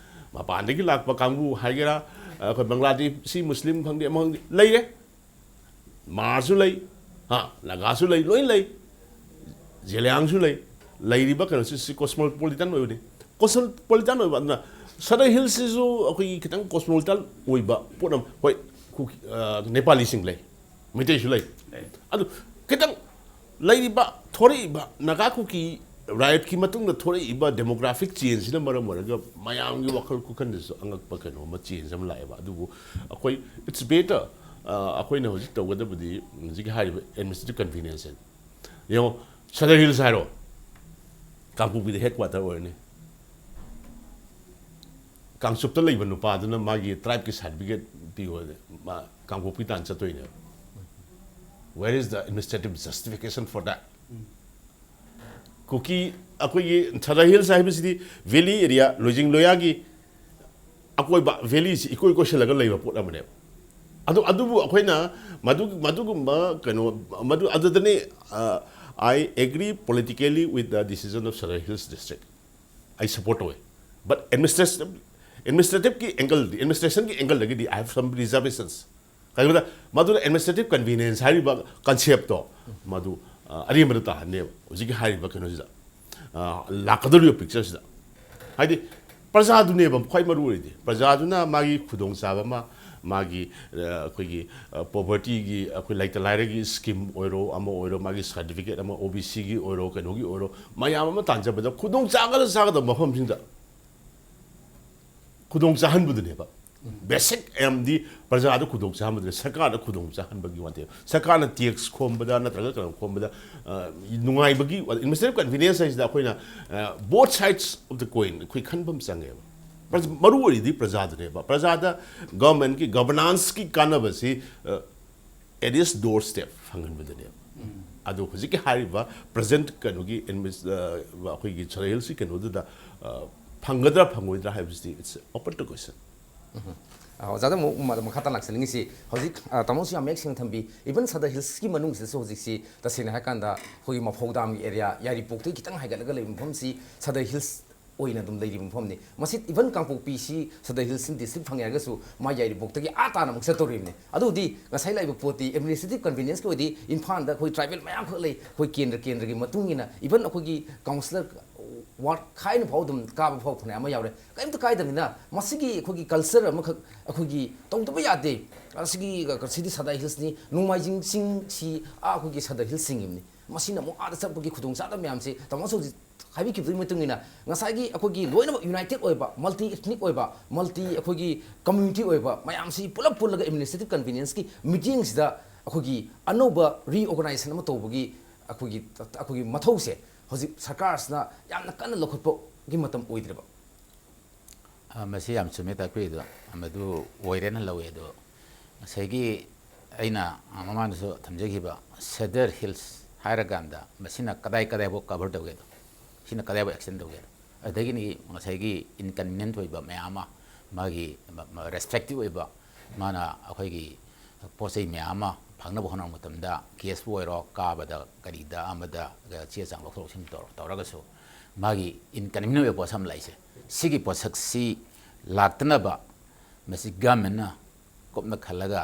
ꯃꯄꯥꯟꯗꯒꯤ ꯂꯥꯛꯄ ꯀꯥꯡꯕꯨ ꯍꯥꯏꯒꯦꯔꯥ ꯑꯩꯈꯣꯏ ꯕꯪꯒ꯭ꯂꯥꯗꯦꯁꯤ ꯃꯨꯁꯂꯤꯝ ꯈꯪꯗꯦ ꯑꯃ ꯈꯪꯗꯦ ꯂꯩꯔꯦ ꯃꯥꯔꯁꯨ ꯂꯩ ꯅꯥꯒꯥꯁꯨ ꯂꯩ ꯂꯣꯏ ꯂꯩ ꯖꯦꯂꯤꯌꯥꯡꯁꯨ ꯂꯩ ꯂꯩꯔꯤꯕ ꯀꯩꯅꯣꯁꯤ ꯀꯣꯁꯃꯣꯄꯣꯂꯤꯇꯟ ꯑꯣꯏꯕꯅꯤ ꯀꯣꯁꯃꯣꯄꯣꯂꯤꯇꯟ ꯑꯣꯏꯕ ꯑꯗꯨꯅ ꯁꯗꯔ ꯍꯤꯜꯁꯤꯁꯨ ꯑꯩꯈꯣꯏꯒꯤ ꯈꯤꯇꯪ ꯀꯣꯁꯃꯣꯄꯣꯂꯤꯇꯟ ꯑꯣꯏꯕ ꯄꯣꯠ ꯑꯃ ꯍꯣꯏ ꯅꯦꯄꯥꯂꯤꯁꯤꯡ ꯂꯩ ꯃꯩꯇꯩꯁꯨ ꯂꯩ ꯑꯗꯨ ꯈꯤꯇꯪ ꯂꯩꯔꯤꯕ ꯊꯣꯔꯛꯏꯕ ꯅꯥꯒꯥ ꯀꯨꯀꯤ ꯔꯥꯏꯠꯀꯤ ꯃꯇꯨꯡꯗ ꯊꯣꯔꯛꯏꯕ ꯗꯦꯃꯣꯒ꯭ꯔꯥꯐꯤꯛ ꯆꯦꯟꯖꯁꯤꯅ ꯃꯔꯝ ꯑꯣꯏꯔꯒ ꯃꯌꯥꯝꯒꯤ ꯋꯥꯈꯜ ꯈꯨꯈꯟꯗꯁꯨ ꯑꯉꯛꯄ ꯀꯩꯅꯣ ꯑꯃ ꯆꯦꯟꯖ ꯑꯃ ꯂꯥꯛꯑꯦꯕ ꯑꯗꯨꯕꯨ ꯑꯩꯈꯣꯏ ꯏꯠꯁ ꯕꯦꯇꯔ ꯑꯩꯈꯣꯏꯅ ꯍꯧꯖꯤꯛ ꯇꯧꯒꯗꯕꯗꯤ ꯍꯧꯖꯤꯛꯀꯤ ꯍꯥꯏꯔꯤꯕ ꯑꯦꯗꯃꯤꯅꯤꯁꯇ꯭ꯔꯦꯇꯤቭ ꯀꯟꯚꯤꯅꯤꯌꯟꯁ ꯌꯦꯡꯉꯣ ꯁꯗꯔ ꯍꯤꯜꯁ ꯍꯥꯏꯔꯣ ꯀꯥꯡꯄꯣꯛꯄꯤꯗ ꯍꯦꯗ ꯀ꯭ꯋꯥꯇꯔ ꯑꯣꯏꯔꯅꯤ ꯀꯥꯡꯆꯨꯞꯇ ꯂꯩꯕ ꯅꯨꯄꯥꯗꯨꯅ ꯃꯥꯒꯤ ꯇ꯭ꯔꯥꯏꯕꯀꯤ ꯁꯥꯔꯇꯤꯐꯤꯀꯦꯠ ꯄꯤꯌꯣꯗ ꯃꯥ ꯀꯥꯡꯄꯣꯛꯄꯤ ꯇꯥꯟ ꯆꯠꯇꯣꯏꯅꯦꯕ where is the administrative justification for that ꯀꯨꯀꯤ ꯑꯩꯈꯣꯏꯒꯤ ꯁꯗꯔ ꯍꯤꯜꯁ ꯍꯥꯏꯕꯁꯤꯗꯤ ꯚꯦꯂꯤ ꯑꯦꯔꯤꯌꯥ ꯂꯣꯏꯖꯤꯡ ꯂꯣꯌꯥꯒꯤ ꯑꯀꯣꯏꯕ ꯚꯦꯂꯤꯁꯤ ꯏꯀꯣꯏ ꯀꯣꯏꯁꯤꯜꯂꯒ ꯂꯩꯕ ꯄꯣꯠ ꯑꯃꯅꯦꯕ ꯑꯗꯨꯕꯨ ꯑꯩꯈꯣꯏꯅ ꯃꯗꯨꯒꯨꯝꯕ ꯀꯩꯅꯣ ꯑꯗꯨꯗꯅꯤ I agree politically with the decision of Sadar Hills District. I support it. But administrative angle, administration angle, I have some reservations. Because Madu administrative convenience, Hariba concept, Madu, Arimata, Ziki Hariba Kanoza, Lakaduru pictures. I did Prazadu neighbor, quite Marudi. Prazaduna, Magi, Kudong Savama. ꯃꯥꯒꯤ ꯑꯩꯈꯣꯏꯒꯤ ꯄꯣꯚꯔꯇꯤꯒꯤ ꯑꯩꯈꯣꯏ ꯂꯩꯇ ꯂꯥꯏꯔꯒꯤ scheme ꯑꯣꯏꯔꯣ ꯑꯃ ꯑꯣꯏꯔꯣ ꯃꯥꯒꯤ certificate ꯑꯃ OBCꯒꯤ ꯑꯣꯏꯔꯣ ꯀꯩꯅꯣꯒꯤ ꯑꯣꯏꯔꯣ ꯃꯌꯥꯝ ꯑꯃ ꯇꯥꯟꯖꯕꯗ ꯈꯨꯗꯣꯡ ꯆꯥꯒꯗꯕ ꯃꯐꯝꯁꯤꯡꯗ ꯈꯨꯗꯣꯡ ꯆꯥꯍꯟꯕꯗꯨꯅꯦꯕ ꯕꯦꯁꯤꯛ ꯑꯦꯝꯗꯤ ꯄ꯭ꯔꯖꯥꯗ ꯈꯨꯗꯣꯡ ꯆꯥꯍꯟꯕꯗꯨꯅꯦ ꯁꯔꯀꯥꯔꯗ ꯈꯨꯗꯣꯡ ꯆꯥꯍꯟꯕꯒꯤ ꯋꯥꯅꯦꯕ ꯁꯔꯀꯥꯔꯅ ꯇꯦꯛꯁ ꯈꯣꯝꯕꯗ ꯅꯠꯇ꯭ꯔꯒ ꯀꯩꯅꯣ ꯈꯣꯝꯕꯗ ꯅꯨꯡꯉꯥꯏꯕꯒꯤ ꯑꯦꯗꯃꯤꯅꯤꯁꯇ꯭ꯔꯦꯇꯤꯚ ꯀꯟꯚꯤꯅꯤꯌꯟꯁ ꯍꯥꯏꯁꯤꯗ ꯑꯩꯈꯣꯏꯅ ꯕꯣꯠ ꯁꯥꯏꯗꯁ ꯑꯣꯐ ꯗ ꯀꯣꯏꯟ ꯑꯩꯈꯣꯏ ꯈꯟꯕ ꯑꯃ ꯆꯪꯉꯦꯕ ꯃꯔꯨ ꯑꯣꯏꯔꯤꯗꯤ ꯄ꯭ꯔꯖꯥꯗꯅꯦꯕ ꯄ꯭ꯔꯖꯥꯗ ꯒꯚꯔꯟꯃꯦꯟꯠꯀꯤ ꯒꯚꯔꯅꯥꯟꯁꯀꯤ ꯀꯥꯟꯅꯕꯁꯤ ꯑꯦꯠ ꯗꯣꯔ ꯁ꯭ꯇꯦꯞ ꯐꯪꯍꯟꯕꯗꯨꯅꯦꯕ ꯑꯗꯣ ꯍꯧꯖꯤꯛꯀꯤ ꯍꯥꯏꯔꯤꯕ ꯄ꯭ꯔꯖꯦꯟꯠ ꯀꯩꯅꯣꯒꯤ ꯑꯩꯈꯣꯏꯒꯤ ꯁꯗꯔ ꯍꯤꯜꯁꯀꯤ ꯀꯩꯅꯣꯗꯨꯗ ꯐꯪꯒꯗ꯭ꯔꯥ ꯐꯪꯉꯣꯏꯗ꯭ꯔꯥ ꯍꯥꯏꯕꯁꯤꯗꯤ ꯏꯠꯁ ꯑꯣꯄꯟ ꯇꯨ ꯀ꯭ꯋꯦꯁꯟ ꯑꯣꯖꯥꯗ ꯑꯃꯨꯛ ꯃꯈꯥ ꯇꯥꯛꯁꯤꯟꯅꯤꯡꯉꯤꯁꯤ ꯍꯧꯖꯤꯛ ꯇꯥꯃꯣꯁꯨ ꯌꯥꯝ ꯃꯌꯦꯛ ꯁꯦꯡꯅ ꯊꯝꯕꯤ ꯏꯚꯟ ꯁꯗꯔ ꯍꯤꯜꯁꯀꯤ ꯃꯅꯨꯡꯁꯤꯗꯁꯨ ꯍꯧꯖꯤꯛꯁꯤ ꯇꯁꯦꯡꯅ ꯍꯥꯏꯔꯀꯥꯟꯗ ꯑꯩꯈꯣꯏꯒꯤ ꯃꯐꯧꯗꯥꯝꯒꯤ ꯑꯦꯔꯤꯌꯥ ꯌꯥꯏꯔꯤꯄꯣꯛꯇꯒꯤ ꯈꯤꯇꯪ ꯍꯥꯏꯒꯠꯂꯒ ꯂꯩꯕ ꯃꯐꯝꯁꯤ ꯁꯗꯔ ꯍꯤꯜꯁ ꯑꯣꯏꯅ ꯑꯗꯨꯝ ꯂꯩꯔꯤꯕ ꯃꯐꯝꯅꯤ ꯃꯁꯤ ꯏꯚꯟ ꯀꯥꯡꯄꯣꯛꯄꯤꯁꯤ ꯁꯗꯔ ꯍꯤꯜꯁ ꯗꯤꯁꯇ꯭ꯔꯤꯛ ꯐꯪꯉꯦ ꯍꯥꯏꯔꯒꯁꯨ ꯃꯥ ꯌꯥꯏꯔꯤꯄꯣꯛꯇꯒꯤ ꯇꯥꯅ ꯑꯃꯨꯛ ꯆꯠꯇꯧꯔꯤꯕꯅꯤ ꯑꯗꯨꯗꯤ ꯉꯁꯥꯏ ꯂꯩꯕ ꯄꯣꯠꯇꯤ ꯑꯦꯗꯃꯤꯅꯤꯁꯇ꯭ꯔꯦꯇꯤꯚ ꯀꯟꯚꯤꯅꯤꯌꯟꯁꯀꯤ ꯑꯣꯏꯗꯤ ꯏꯝꯐꯥꯜꯗ ꯑꯩꯈꯣꯏ ꯇ꯭ꯔꯥꯏꯕꯦꯜ ꯃꯌꯥꯝ ꯈꯛ ꯂꯩ ꯑꯩꯈꯣꯏ ꯀꯦꯟꯗ꯭ꯔꯒꯤ ꯃꯇꯨꯡ ꯏꯟꯅ ꯏꯚꯟ ꯑꯩꯈꯣꯏꯒꯤ ꯀꯥꯎꯟꯁꯤꯂꯔ ꯋꯥꯔꯗ ꯈꯥꯏꯅ ꯐꯥꯎ ꯑꯗꯨꯝ ꯀꯥꯕ ꯐꯥꯎ ꯐꯅꯌꯥꯝ ꯑꯃ ꯌꯥꯎꯔꯦ ꯀꯔꯤꯝꯇ ꯀꯥꯏꯗꯕꯅꯤꯅ ꯃꯁꯤꯒꯤ ꯑꯩꯈꯣꯏꯒꯤ ꯀꯜꯆꯔ ꯑꯃꯈꯛ ꯑꯩꯈꯣꯏꯒꯤ ꯇꯧꯗꯕ ꯌꯥꯗꯦ ꯁꯤꯗꯤ ꯁꯗꯔ ꯍꯤꯜꯁꯅꯤ ꯅꯣꯡꯃꯥꯏꯖꯤꯡ ꯆꯤꯡꯁꯤ ꯑꯩꯈꯣꯏꯒꯤ ꯁꯗꯔ ꯍꯤꯜꯁ ꯆꯤꯡꯉꯤꯕꯅꯤ ꯃꯁꯤꯅ ꯑꯃꯨꯛ ꯑꯥꯗ ꯆꯠꯄꯒꯤ ꯈꯨꯗꯣꯡꯆꯥꯗꯕ ꯃꯌꯥꯝꯁꯤ ꯇꯥꯃꯣꯁꯨ ꯍꯧꯖꯤꯛ ꯍꯥꯏꯕꯤꯈꯤꯕꯗꯨꯒꯤ ꯃꯇꯨꯡ ꯏꯟꯅ ꯉꯁꯥꯏꯒꯤ ꯑꯩꯈꯣꯏꯒꯤ ꯂꯣꯏꯅꯃꯛ ꯌꯨꯅꯥꯏꯇꯦꯗ ꯑꯣꯏꯕ ꯃꯜꯇꯤ ꯏꯊꯅꯤꯛ ꯑꯣꯏꯕ ꯃꯜꯇꯤ ꯑꯩꯈꯣꯏꯒꯤ ꯀꯝꯃ꯭ꯌꯨꯅꯤꯇꯤ ꯑꯣꯏꯕ ꯃꯌꯥꯝꯁꯤ ꯄꯨꯜꯂꯞ ꯄꯨꯜꯂꯒ ꯑꯦꯗꯃꯤꯅꯤꯁꯇ꯭ꯔꯦꯇꯤꯚ ꯀꯟꯚꯤꯅꯤꯌꯟꯁꯀꯤ ꯃꯤꯇꯤꯡꯁꯤꯗ ꯑꯩꯈꯣꯏꯒꯤ ꯑꯅꯧꯕ ꯔꯤꯑꯣꯔꯒꯅꯥꯏꯖꯦꯁꯟ ꯑꯃ ꯇꯧꯕꯒꯤ ꯑꯩꯈꯣꯏꯒꯤ ꯃꯊꯧꯁꯦ ꯍꯧꯖꯤꯛ ꯁꯔꯀꯥꯔꯁꯤꯅ ꯌꯥꯝꯅ ꯀꯟꯅ ꯂꯧꯈꯠꯄꯒꯤ ꯃꯇꯝ ꯑꯣꯏꯗ꯭ꯔꯦꯕ ꯃꯁꯤ ꯌꯥꯝ ꯆꯨꯝꯃꯦ ꯇꯥꯛꯄꯤꯔꯤꯗꯣ ꯃꯗꯨ ꯑꯣꯏꯔꯦꯅ ꯂꯧꯋꯦ ꯑꯗꯣ ꯉꯁꯥꯏꯒꯤ ꯑꯩꯅ ꯃꯃꯥꯡꯗꯁꯨ ꯊꯝꯖꯈꯤꯕ ꯁꯗꯔ ꯍꯤꯜꯁ ꯍꯥꯏꯔꯀꯥꯟꯗ ꯃꯁꯤꯅ ꯀꯗꯥꯏꯐꯥꯎ ꯀꯚꯔ ꯇꯧꯒꯦꯗꯣ ꯁꯤꯅ ꯀꯗꯥꯏꯐꯥꯎ ꯑꯦꯛꯁꯟ ꯇꯧꯒꯦꯗꯣ ꯑꯗꯒꯤꯅꯤ ꯉꯁꯥꯏꯒꯤ ꯏꯟꯀꯟꯚꯤꯅꯤꯌꯦꯟꯠ ꯑꯣꯏꯕ ꯃꯌꯥꯝ ꯑꯃ ꯃꯥꯒꯤ ꯔꯦꯁꯇ꯭ꯔꯤꯛꯇꯤቭ ꯑꯣꯏꯕ ꯃꯥꯅ ꯑꯩꯈꯣꯏꯒꯤ ꯄꯣꯠ ꯆꯩ ꯃꯌꯥꯝ ꯑꯃ ꯐꯪꯅꯕ ꯍꯣꯠꯅꯕ ꯃꯇꯝꯗ ꯀꯦꯁꯄꯨ ꯑꯣꯏꯔꯣ ꯀꯥꯕꯗ ꯀꯔꯤꯗ ꯑꯃꯗ ꯆꯦ ꯆꯥꯡ ꯂꯧꯊꯣꯛ ꯂꯧꯁꯤꯟ ꯇꯧꯔꯒꯁꯨ ꯃꯥꯒꯤ ꯏꯟꯀꯟꯚꯤꯅꯤꯌꯦꯟꯠ ꯑꯣꯏꯕ ꯄꯣꯠꯁꯛ ꯑꯃ ꯂꯩꯁꯦ ꯁꯤꯒꯤ ꯄꯣꯠꯁꯛꯁꯤ ꯂꯥꯛꯇꯅꯕ ꯃꯁꯤ ꯒꯚꯔꯟꯃꯦꯟꯠꯅ ꯀꯨꯞꯅ ꯈꯜꯂꯒ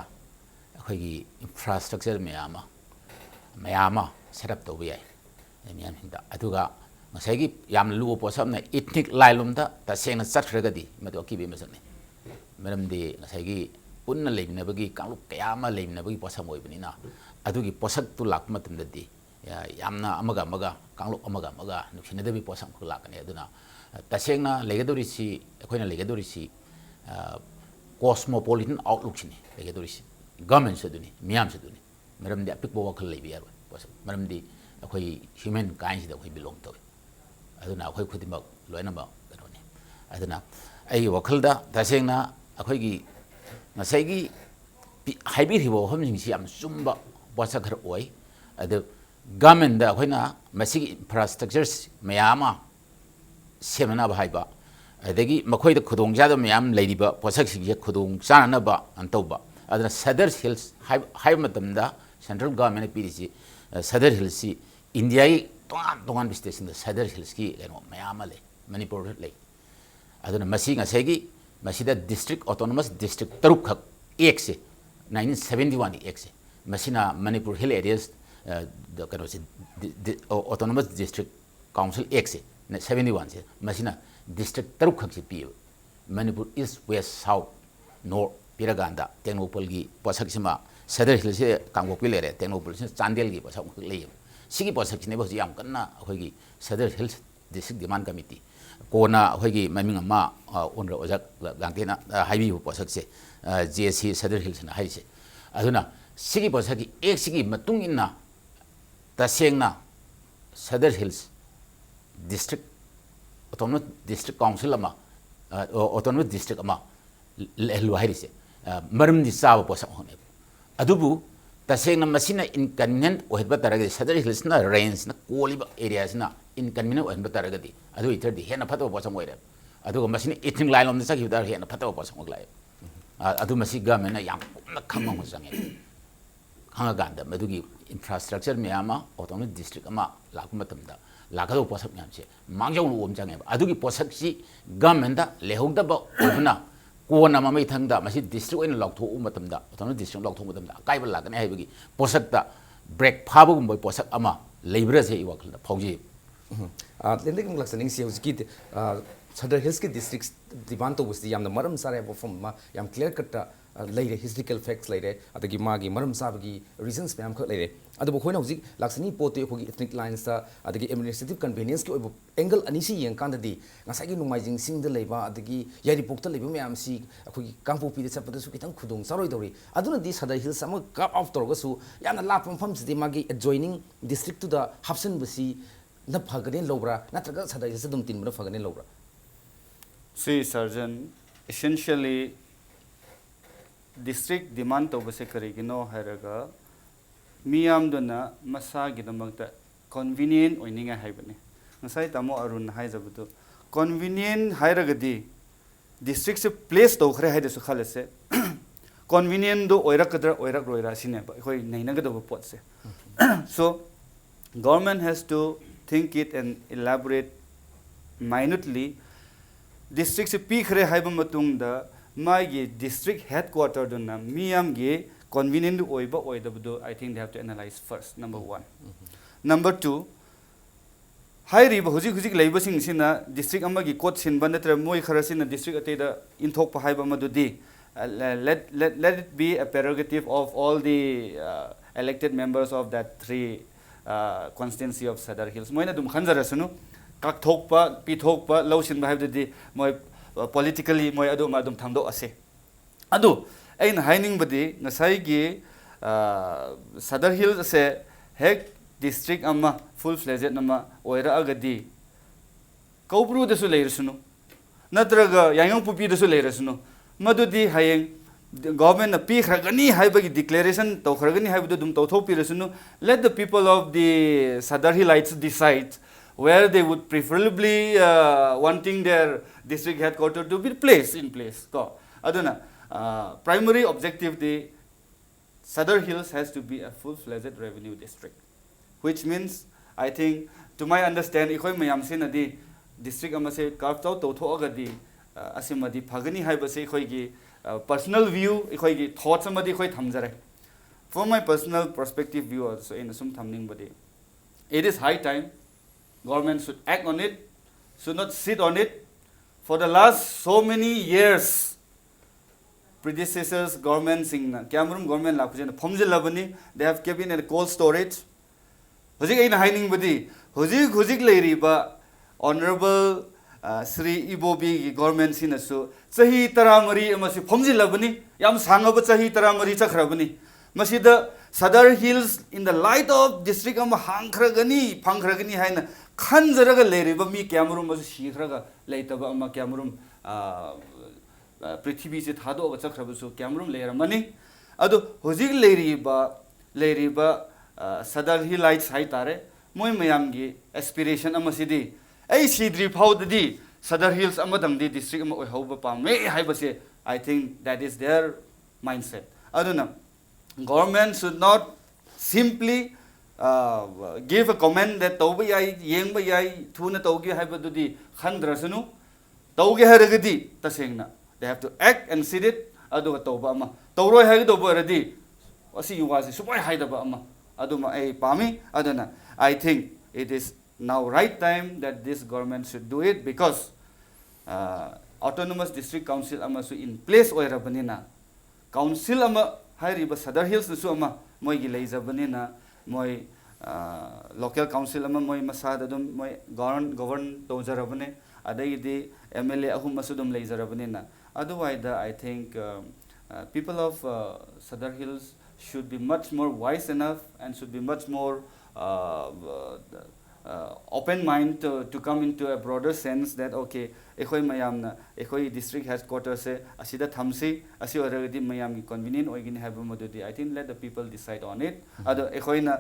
ꯑꯩꯈꯣꯏꯒꯤ ꯏꯟꯐ꯭ꯔꯥꯁꯇ꯭ꯔꯛꯆꯔ ꯃꯌꯥꯝ ꯑꯃ ꯁꯦꯠ ꯑꯞ ꯇꯧꯕ ꯌꯥꯏ ꯃꯤꯌꯥꯝꯁꯤꯡꯗ ꯑꯗꯨꯒ ꯉꯁꯥꯏꯒꯤ ꯌꯥꯝꯅ ꯂꯨꯕ ꯄꯣꯠꯁꯛꯅ ꯏꯊꯅꯤꯛ ꯂꯥꯏꯟꯂꯣꯝꯗ ꯇꯁꯦꯡꯅ ꯆꯠꯈ꯭ꯔꯒꯗꯤ ꯃꯗꯨ ꯑꯀꯤꯕꯒꯤ ꯃꯁꯛꯅꯤ ꯃꯔꯝꯗꯤ ꯉꯁꯥꯏꯒꯤ ꯄꯨꯟꯅ ꯂꯩꯃꯤꯟꯅꯕꯒꯤ ꯀꯥꯡꯂꯨꯞ ꯀꯌꯥ ꯑꯃ ꯂꯩꯃꯤꯟꯅꯕꯒꯤ ꯄꯣꯠꯁꯛ ꯑꯣꯏꯕꯅꯤꯅ ꯑꯗꯨꯒꯤ ꯄꯣꯠꯁꯛꯇꯨ ꯂꯥꯛꯄ ꯃꯇꯝꯗꯗꯤ ꯌꯥꯝꯅ ꯑꯃꯒ ꯀꯥꯡꯂꯨꯞ ꯑꯃꯒ ꯅꯨꯡꯁꯤꯅꯗꯕꯒꯤ ꯄꯣꯠꯁꯛ ꯑꯃꯈꯛ ꯂꯥꯛꯀꯅꯤ ꯑꯗꯨꯅ ꯇꯁꯦꯡꯅ ꯂꯩꯒꯗꯧꯔꯤꯁꯤ ꯑꯩꯈꯣꯏꯅ ꯂꯩꯒꯗꯧꯔꯤꯁꯤ ꯀꯣꯁꯃꯣꯄꯣꯂꯤꯇꯟ ꯑꯥꯎꯠꯂꯨꯛꯁꯤꯅꯤ ꯂꯩꯒꯗꯧꯔꯤꯁꯤ ꯒꯚꯔꯟꯃꯦꯟꯁꯨ ꯑꯗꯨꯅꯤ ꯃꯤꯌꯥꯝꯁꯨ ꯑꯗꯨꯅꯤ ꯃꯔꯝꯗꯤ ꯑꯄꯤꯛꯄ ꯋꯥꯈꯜ ꯂꯩꯕ ꯌꯥꯔꯣꯏ ꯄꯣꯠꯁꯛ ꯃꯔꯝꯗꯤ ꯑꯩꯈꯣꯏ ꯍ꯭ꯌꯨꯃꯦꯟ ꯀꯥꯏꯟꯁꯤꯗ ꯑꯩꯈꯣꯏ ꯕꯤꯂꯣꯡ ꯇꯧꯏ ꯑꯗꯨꯅ ꯑꯩꯈꯣꯏ ꯈꯨꯗꯤꯡꯃꯛ ꯂꯣꯏꯅꯃꯛ ꯀꯩꯅꯣꯅꯤ ꯑꯗꯨꯅ ꯑꯩꯒꯤ ꯋꯥꯈꯜꯗ ꯇꯁꯦꯡꯅ ꯑꯩꯈꯣꯏꯒꯤ ꯉꯁꯥꯏꯒꯤ ꯍꯥꯏꯕꯤꯔꯤꯕ ꯋꯥꯐꯝꯁꯤꯡꯁꯤ ꯌꯥꯝ ꯆꯨꯝꯕ ꯄꯣꯠꯁꯛ ꯈꯔ ꯑꯣꯏ ꯑꯗꯨ ꯒꯚꯔꯟꯃꯦꯟꯗ ꯑꯩꯈꯣꯏꯅ ꯃꯁꯤꯒꯤ ꯏꯟꯐ꯭ꯔꯥꯁꯇ꯭ꯔꯛꯆꯔ ꯃꯌꯥꯝ ꯑꯃ ꯁꯦꯝꯅꯅꯕ ꯍꯥꯏꯕ ꯑꯗꯒꯤ ꯃꯈꯣꯏꯗ ꯈꯨꯗꯣꯡꯆꯥꯗꯕ ꯃꯌꯥꯝ ꯂꯩꯔꯤꯕ ꯄꯣꯠꯁꯛꯁꯤꯡꯁꯦ ꯈꯨꯗꯣꯡ ꯆꯥꯅꯅꯕ ꯇꯧꯕ ꯑꯗꯨꯅ ꯁꯗꯔ ꯍꯤꯜꯁ ꯍꯥꯏꯕ ꯃꯇꯝꯗ ꯁꯦꯟꯇ꯭ꯔꯦꯜ ꯒꯚꯔꯟꯃꯦꯟꯠꯅ ꯄꯤꯔꯤꯁꯤ ꯁꯗꯔ ꯍꯤꯜꯁꯁꯤ ꯏꯟꯗꯤꯌꯥꯒꯤ ꯇꯣꯉꯥꯟꯕ ꯁ꯭ꯇꯦꯠꯁꯤꯡꯗ ꯁꯗꯔ ꯍꯤꯜꯁꯀꯤ ꯀꯩꯅꯣ ꯃꯌꯥꯝ ꯑꯃ ꯂꯩ ꯃꯅꯤꯄꯨꯔꯗ ꯂꯩ ꯑꯗꯨꯅ ꯃꯁꯤ ꯉꯁꯥꯏꯒꯤ ꯃꯁꯤꯗ ꯗꯤꯁꯇ꯭ꯔꯤꯛ ꯑꯣꯇꯣꯅꯣꯃꯁ ꯗꯤꯁꯇ꯭ꯔꯤꯛ ꯇꯔꯨꯛꯈꯛ ꯑꯦꯛꯁꯦ 1971ꯒꯤ ꯑꯦꯛꯁꯦ ꯃꯁꯤꯅ ꯃꯅꯤꯄꯨꯔ ꯍꯤꯜ ꯑꯦꯔꯤꯌꯥꯁ ꯀꯩꯅꯣꯁꯦ ꯑꯣꯇꯣꯅꯣꯃꯁ ꯗꯤꯁꯇ꯭ꯔꯤꯛ ꯀꯥꯎꯟꯁꯤꯜ ꯑꯦꯛꯁꯦ 71ꯁꯦ ꯃꯁꯤꯅ ꯗꯤꯁꯇ꯭ꯔꯤꯛ ꯇꯔꯨꯛꯈꯛꯁꯦ ꯄꯤꯌꯦꯕ Manipur east west south north ꯄꯤꯔꯀꯥꯟꯗ ꯇꯦꯡꯅꯧꯄꯜꯒꯤ ꯄꯣꯠꯁꯛꯁꯤꯃ ꯁꯗꯔ ꯍꯤꯜꯁꯦ ꯀꯥꯡꯄꯣꯛꯄꯤ ꯂꯩꯔꯦ ꯇꯦꯡꯅꯧꯄꯜꯁꯤꯅ ꯆꯥꯟꯗꯦꯜꯒꯤ ꯄꯣꯠꯁꯛ ꯑꯃꯈꯛ ꯂꯩꯌꯦꯕ ꯁꯤꯒꯤ ꯄꯣꯠꯁꯛꯁꯤꯅꯦꯕ ꯍꯧꯖꯤꯛ ꯌꯥꯝ ꯀꯟꯅ ꯑꯩꯈꯣꯏꯒꯤ ꯁꯗꯔ ꯍꯤꯜꯁ ꯗꯤꯁꯇ꯭ꯔꯤꯛ ꯗꯤꯃꯥꯟ ꯀꯃꯤꯇꯤ ꯀꯣꯟꯅ ꯑꯩꯈꯣꯏꯒꯤ ꯃꯃꯤꯡ ꯑꯃ ꯑꯣꯅꯔ ꯑꯣꯖꯥ ꯒꯥꯡꯊꯦꯅ ꯍꯥꯏꯕꯤꯕ ꯄꯣꯠꯁꯛꯁꯦ JC ꯁꯗꯔ ꯍꯤꯜꯁꯅ ꯍꯥꯏꯔꯤꯁꯦ ꯑꯗꯨꯅ ꯁꯤꯒꯤ ꯄꯣꯠꯁꯛꯀꯤ ꯑꯦꯛꯁꯤꯒꯤ ꯃꯇꯨꯡ ꯏꯟꯅ ꯇꯁꯦꯡꯅ Sadar hills district autonomous district council ꯑꯃ ꯑꯣꯇꯣꯅꯣꯃꯁ ꯗꯤꯁꯇ꯭ꯔꯤꯛ ꯑꯃ ꯂꯩꯍꯜꯂꯨ ꯍꯥꯏꯔꯤꯁꯦ ꯃꯔꯝꯗꯤ ꯆꯥꯕ ꯄꯣꯠꯁꯛ ꯑꯃꯈꯛꯅꯦꯕ ꯑꯗꯨꯕꯨ तसेंगना मसीना इनकन्वीनियंट ओहबा तरगदि सदर हिल्सना रेंजना कोलिबा एरियासना इनकन्वीनियंट ओहबा तरगदि अदु इथरदि हेना फतो पोसम ओइरे अदुगा मसीना इथिंग लाइन लोम सखिबदा हेना फतो पोसम ओगलाय अदु मसी गवर्नमेंट याम कुमना खंगम संगे खंगा गांदा मदुगी इंफ्रास्ट्रक्चर म्यामा ऑटोनोमस डिस्ट्रिक्ट अमा लाकु मतमदा लाकदो पोसक म्यामसे मांगजौ लोम संगे अदुगी पोसकसी गवर्नमेंट दा लेहौदबा ओबना कोना ममई थंगदा मसी डिस्ट्रिक्ट ओइन लौथो मतमदा ऑटोनोमस डिस्ट्रिक्ट लौथो मतमदा काइबा लागने हाइबगी पोसकता ब्रेक फाबगुम बोय पोसक अमा लेब्रसे इ वखलदा फौजी लेंदिक लक्सनिंग सी हौजकी सदर हिल्स के डिस्ट्रिक्ट डिमांड तो बस्ती यामना मरम सारे बफम मा याम क्लियर कट लेरे हिस्टोरिकल फैक्ट्स लेरे अदगी मागी मरम साबगी रीजंस मैम ख लेरे अदबो खोइना हौजिक लक्सनी पोते खोगी एथनिक लाइन्स ता अदगी एडमिनिस्ट्रेटिव कन्वीनियंस की ओइबो एंगल अनिसी यें कांददी ngasagi नुमाइजिंग सिंग द लेबा अदगी यारी पोक्ता लेबो मैम सी अखोगी कांपोपी द चपदसु कितंग खुदोंग सारोय दौरी अदुना दि सदर हिल्स अम कट ऑफ तोरगसु याना लापम फम सिदि मागी एडजॉइनिंग डिस्ट्रिक्ट टू द हब्सन बसी न फगने लौब्रा नत्रगा सदर हिल्स दुम तिन बन फगने लौब्रा See, Sergeant, essentially, district demand to base karigino haraga miyam dona masa gidamagta convenient oininga haibane. Nasai tamo arun haizabutu convenient hairagadi district se place to khare haide su khalase convenient do oirak roira sine ba khoi nainaga do pot se. So government has to think it and elaborate minutely. District se pikre haiba matung da magi district headquarter dona miyam ge convenient oiba oidabdo I think they have to analyze first, number 1. Number 2, hai riba huji laiba sing sina district amagi court sinba natra moi kharasina district ateda inthok pa haiba madudi let it be a prerogative of all the elected members of that 3 constituency of Sadar Hills moina dum khanjarasunu काकथोकपा पिथोकपा लौसिन बाहायबदि मोय politically मोय अदु मादुम थांदो असे अदु ऐन हाइनिंग बदि नसाइगी सदर hills से हेक district अमा फुल फ्लेजेड नमा ओइरा अगदि कौब्रु दसु लेरसुनु नत्रगा यांगं पुपि दसु लेरसुनु मदुदि हायें government na pi khragani haibagi declaration to khragani haibdu dum to thopi resunu let the people of the Sadar Hillites decide where they would preferably wanting their district headquarters to be placed in place. So, aduna primary objective the Sadar Hills has to be a full-fledged revenue district, which means I think to my understanding, ikoi mayam sina di district amase carved out to agadi asimadi phagani haibase ikoi gi personal view ikoi gi thoughts amadi ikoi thamjare. from my personal perspective view also in sum thamning body, it is high time government should act on it, should not sit on it. For the last so many years, predecessors government singna Cameroon government lakujena phomjil labani, they have kept in a cold storage. Hojik aina haining badi hojik leiri ba honorable Sri Ibobi government sinasu chahi taramari amasi phomjil labani yam sangaba chahi taramari chakhrabani masida Sadar Hills in the light of district ama hangkhragani phangkhragani haina khanjaraga leiri ba mi Cameroon masu shikhraga leitaba ama Cameroon पृथ्वी से थादोग चक्रबसु कैमरूम लेरमनी अदो होजिक लेरिबा सदर हिलाइट्स high तारे मोय मयामगी aspiration अमसिदी ए सीद्री फाउददी Sadar hills अमदंगदी district अम ओइहौबा पामे हाइबसे I think that is their mindset अदुना government should not simply give a comment that tawba yai yengba yai thuna tawgi haibadudi khandrasanu tawge haragadi tasengna they have to act and see it adu tawba ama tawroi haido boradi asi yuwasi subai haidaba ama aduma ai pami aduna I think it is now right time that this government should do it because autonomous district council ama su in place oirabanina council ama hairiba Sadar Hills su ama moi gi leizabanina moi local council ama moi masad adum moi govern tawjarabane adai MLA ahum masudum leijarabane otherwise I think people of Sadar Hills should be much more wise enough and should be much more open mind to come into a broader sense that okay ekhoi mayamna ekhoi district headquarters se asida thamsi asi oragadi mayam gi convenient oigini haiba modudi I think let the people decide on it ado ekhoi na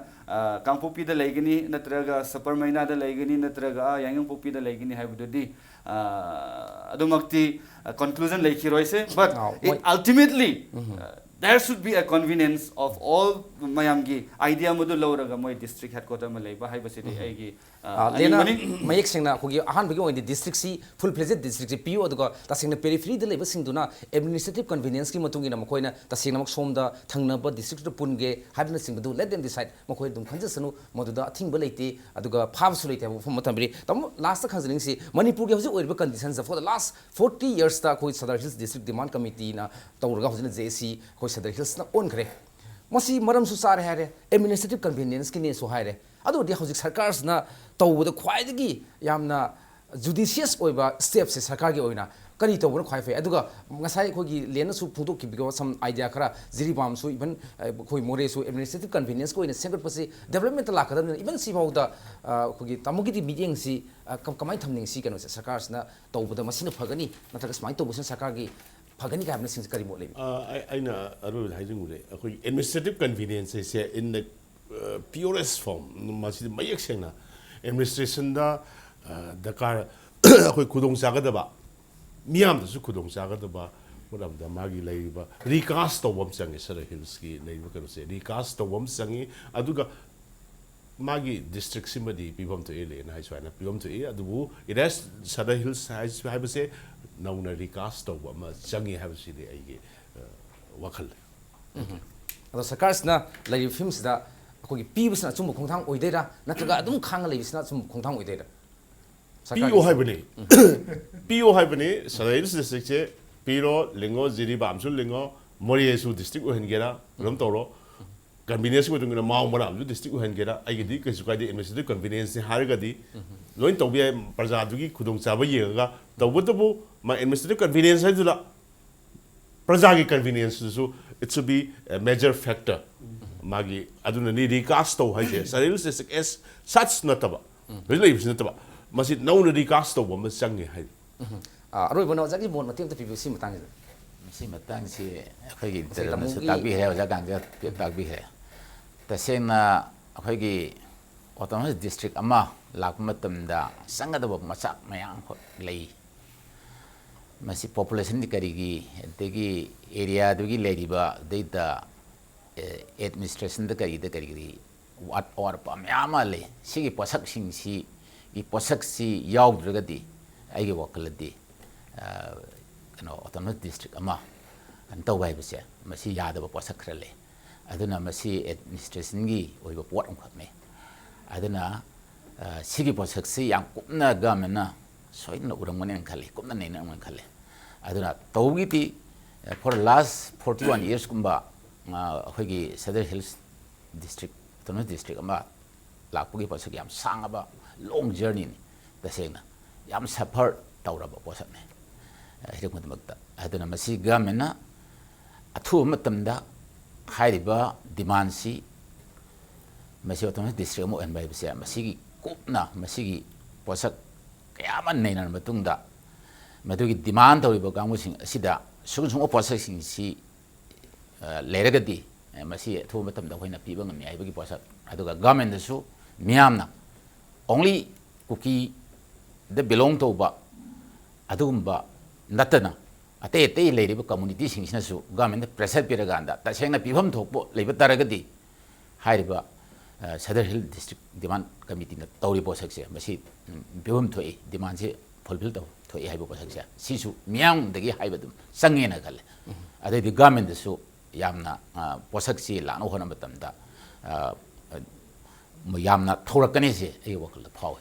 kangpupi da leigini natraga sapar maina da leigini natraga yangpupi da leigini haibududi adumakti conclusion leikhiroi se but it ultimately there should be a convenience of all mayamgi idea modu lauraga moi district headquarters ma leiba haibasidi aigi lena mayek singna khogi ahan bagi oindi district si full fledged district si PO aduga tasingna periphery de leiba singduna administrative convenience ki matungina makoina tasingna mak somda thangnaba district to punge hadna singdu let them decide makoi dum khanjasanu moduda thingba leite aduga phawsu leite fom matamri tam last khanjling si manipur ge hoji oiriba conditions for the last 40 years ta khoi Sadar Hills district demand committee na tawraga hojina JC khoi Sadar Hills na on khre masi maram su sare hare administrative convenience ki ne so hare adu di hojik sarkar na tawda khwai dagi yamna judicious oiba steps se sarkar gi oina kari tawra khwai fe aduga ngasai khogi lena su phudok ki bigo some idea khara jiribam su even khoi more su administrative convenience ko ina sengat pasi development la kadam even si bauda khogi tamugi di meeting si kamai thamning si kano se sarkar na tawda masina phagani natraga smai tawbusan sarkar gi phagani ka hamna sing kari mo lebi aina aru haijungure akoi administrative convenience is in the purest form masi mayek sengna administration da dakar akoi khudong sagadaba miyam da su khudong sagadaba modam da magi leiba recast tawam sangi Sadar Hills ki leiba kano se recast tawam sangi aduga magi district simadi pibam to ele na haiswana pibam to e adubu it has Sadar Hills haibase nauna recast tawba ma sangi habsidi aige wakhal ado sarkar na lai films da khogi pibusna chum khongthang oideira natraga adum khang leibisna chum khongthang oideira PO haibane PO haibane Sadar Hills district che piro lingo jiri bamsul lingo moriesu district ohengera rom toro convenience ko tungna maw maram ju district ohengera aigi di kesu kai di administrative convenience harga di loin tawbi praja du gi khudong chaba yega tawbu ma administrative convenience haidula praja gi convenience so it should be a major factor magi aduna ni recast to haise Sadar Hills district as such nataba really is nataba masi no recast to ma sangi hai aroi bono jagi bon matem ta PBC matang si matang si akhoi gi terma su takbi hai ja gang ja takbi hai tasena akhoi gi autonomous district ama lak matam da sangada ba masak mayang kho lei masi population di kari gi tegi area du gi lei ba data administration da kari gi what or pa myama le si gi posak sing si gi posak si yaw dragadi ai gi wakaladi autonomous district ama an tawai base masi yada ba posak krale aduna masi administration gi oiba pot ang khakne aduna sigi posak si yang kumna gamena soin na urang manen khali kumna nei na man khali aduna tawgi ti for the last 41 years kumba hoigi Southern Hills district Autonomous district ama lakpugi posak yam sangaba long journey ni tasena yam suffer tawraba posak ne hirak matmakta aduna masi gamena athu matamda hairiba demand si masi Autonomous district mo enbai bse masi kupna masi posak kayaman nei na matungda madugi demand tawriba kamu sing asida sung posak sing si leragadi masi athu matamda hoina piba ngami aibagi posak aduga government da su miyamna only kuki the belong to ba adumba natana ate ate leiriba community sing sina su government pressure piraganda ta sengna pibam thokpo leiba taragadi hairiba Southern Hill district demand committee na tawri posak se masi pibam thoi demand se fulfill to thoi haiba posak se sisu miyam dagi haiba dum sangena kale ade the government da su yamna posak si lano hona matamda yamna thorakani se ei wakal phaw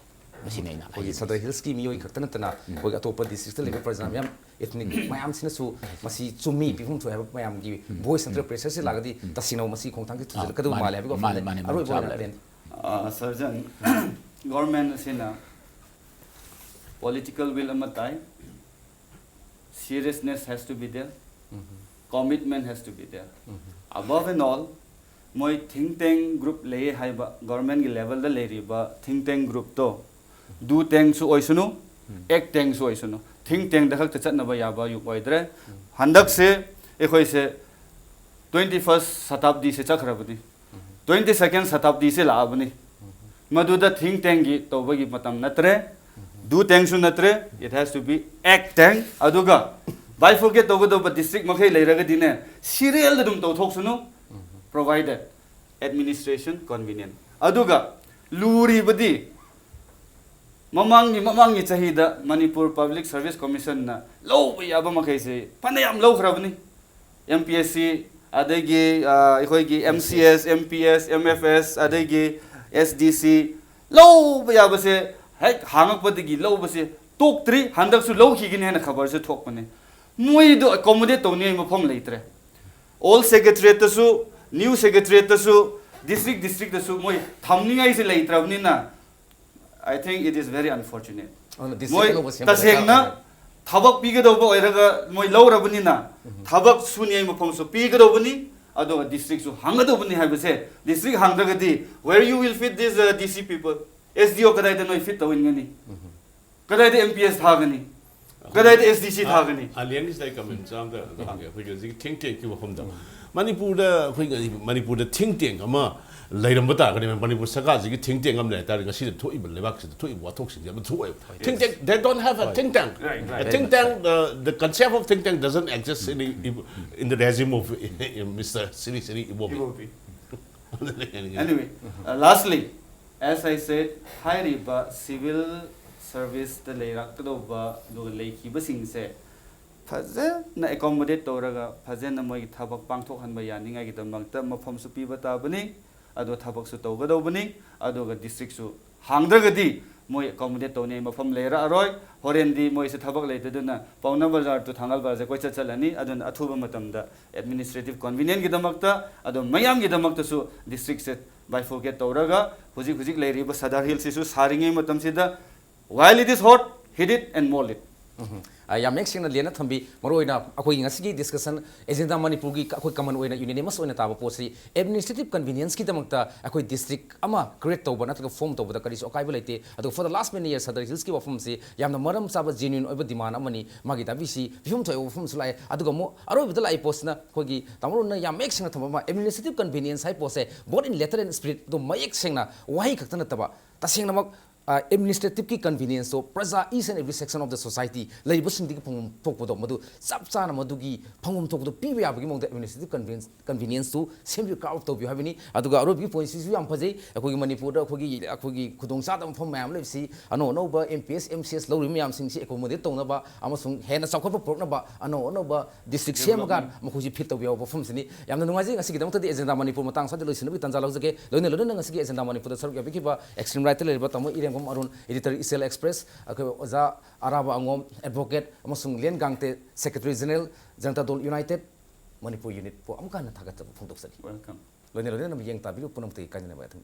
masine na hogi Southern Hills ki miyoi khatana tana hogi atopa district level president yam ethnic mayam sina su masi chumi pifum thu have mayam gi voice under pressure se lagadi tasino masi khongthang ki thujal kadu male abi ko aroi bo surgeon government sina political will amatai seriousness has to be there, commitment has to be there. Above and all, moi think tank group lay hai ba government ki level da le ri ba think tank group to do tank su oisunu ek tank su oisunu think tank da khak ta chat na ba ya ba yu oidre handak se ekhoi se 21st shatabdi se chakhra budi 22nd shatabdi se la abni madu da think tank gi to ba gi matam natre do tank su natre it has to be ek tank aduga bifurcate to go district makhai leiraga dine serial dum to thok sunu provided administration convenient aduga luri badi mamangi chahida Manipur Public Service Commission na low yaba makai se panayam low khrabni MPSC adagi ekhoi gi MCS MPS MFS adagi SDC low yaba se hek hangak badigi low base tok 3 handak su low khigin hena khabar se thok pane moi do accommodate to ni mafam leitre all secretariat su new secretariat su district su moi thamni ngai se leitrabni na I think it is very unfortunate moi tasengna thabak pigado ba oiraga moi lawrabni na thabak suni mafam su pigado bani ado district su hangado bani habase district hangdagadi where you will fit these DC people SDO kadai da noi fit to ingani kadai da MPS thagani kadai da SDC thagani alien is like comment jam da hange because think tank ki wahum da Manipur da think tank ama leiram bata kani Manipur saka ji think tank am le ta ga si thoi ba lebak si thoi wa thok si ya thoi think tank they don't have a think tank a think tank the concept of think tank doesn't exist in the regime of Mr. Siri Iwobi anyway lastly as I said, high riba civil service the leirak to ba do leiki basing se phaje na accommodate toraga phaje na moi thabak pangthok han ba yaninga gi damang ta mafam su pi bata bani ado thabak su to ga do bani ado ga district su hangdragadi moi accommodate to ne mafam lera aroi horendi moi se thabak leite duna pauna bazar to thangal bazar koi chalani adun athuba matam da administrative convenient gi damakta ado mayam gi damakta su district se bifurcate toraga huzik leiriba Southern Hills sisu saringe matam sida while it is hot hit it and mold it yam next na lena thambi maroina akoi ngasi discussion agenda Manipur gi akoi common oina unanimous oina taba posi administrative convenience ki damakta akoi district ama create toba na form toba da kari so kai belaite ado for the last many years Southern Hills ki form si yamna maram saba genuine oiba demand amani magi da bisi bihum thoi form sulai ado mo aro bidal ai post na khogi tamro na yam next na thamba administrative convenience hai pose both in letter and spirit do mayek sengna wahi khakta na taba taseng namak administrative की convenience तो प्रजा each and every section of the society लाइब सिंधी की फंगम थोकपदो मधु सब चाना मधु की फंगम थोकपदो पीबे याबगी मोंग administrative convenience तो सेम carve तो बिहाबिनी अदुगा अरो भी पॉइंट्स भी हम फजे अखोगी मणिपुर अखोगी खुदोंग साद मफम मैम लेबसी अनो अनोबा MPS MCS लौरि मैम सिंगसी एकोमोडेट तौनबा अमसुंग हेना चाखोप प्रोग्राम अनो अनोबा डिस्ट्रिक्ट सेमगान मखोजी फिट तौबियाव बफमसिनी यामना नुंगाजी ngasi gidamta de agenda manipur matang sa de loisinbi tanza laujage loine loine ngasi agenda manipur da saruk yabikiba extreme right le tamo irengom arun editor isel express akoi oja araba angom advocate amasung len gangte secretary general janata dol united manipur unit po amka na thagat phongtok sari Welcome. loine loine nam yeng tabiru punam te kanina ba thang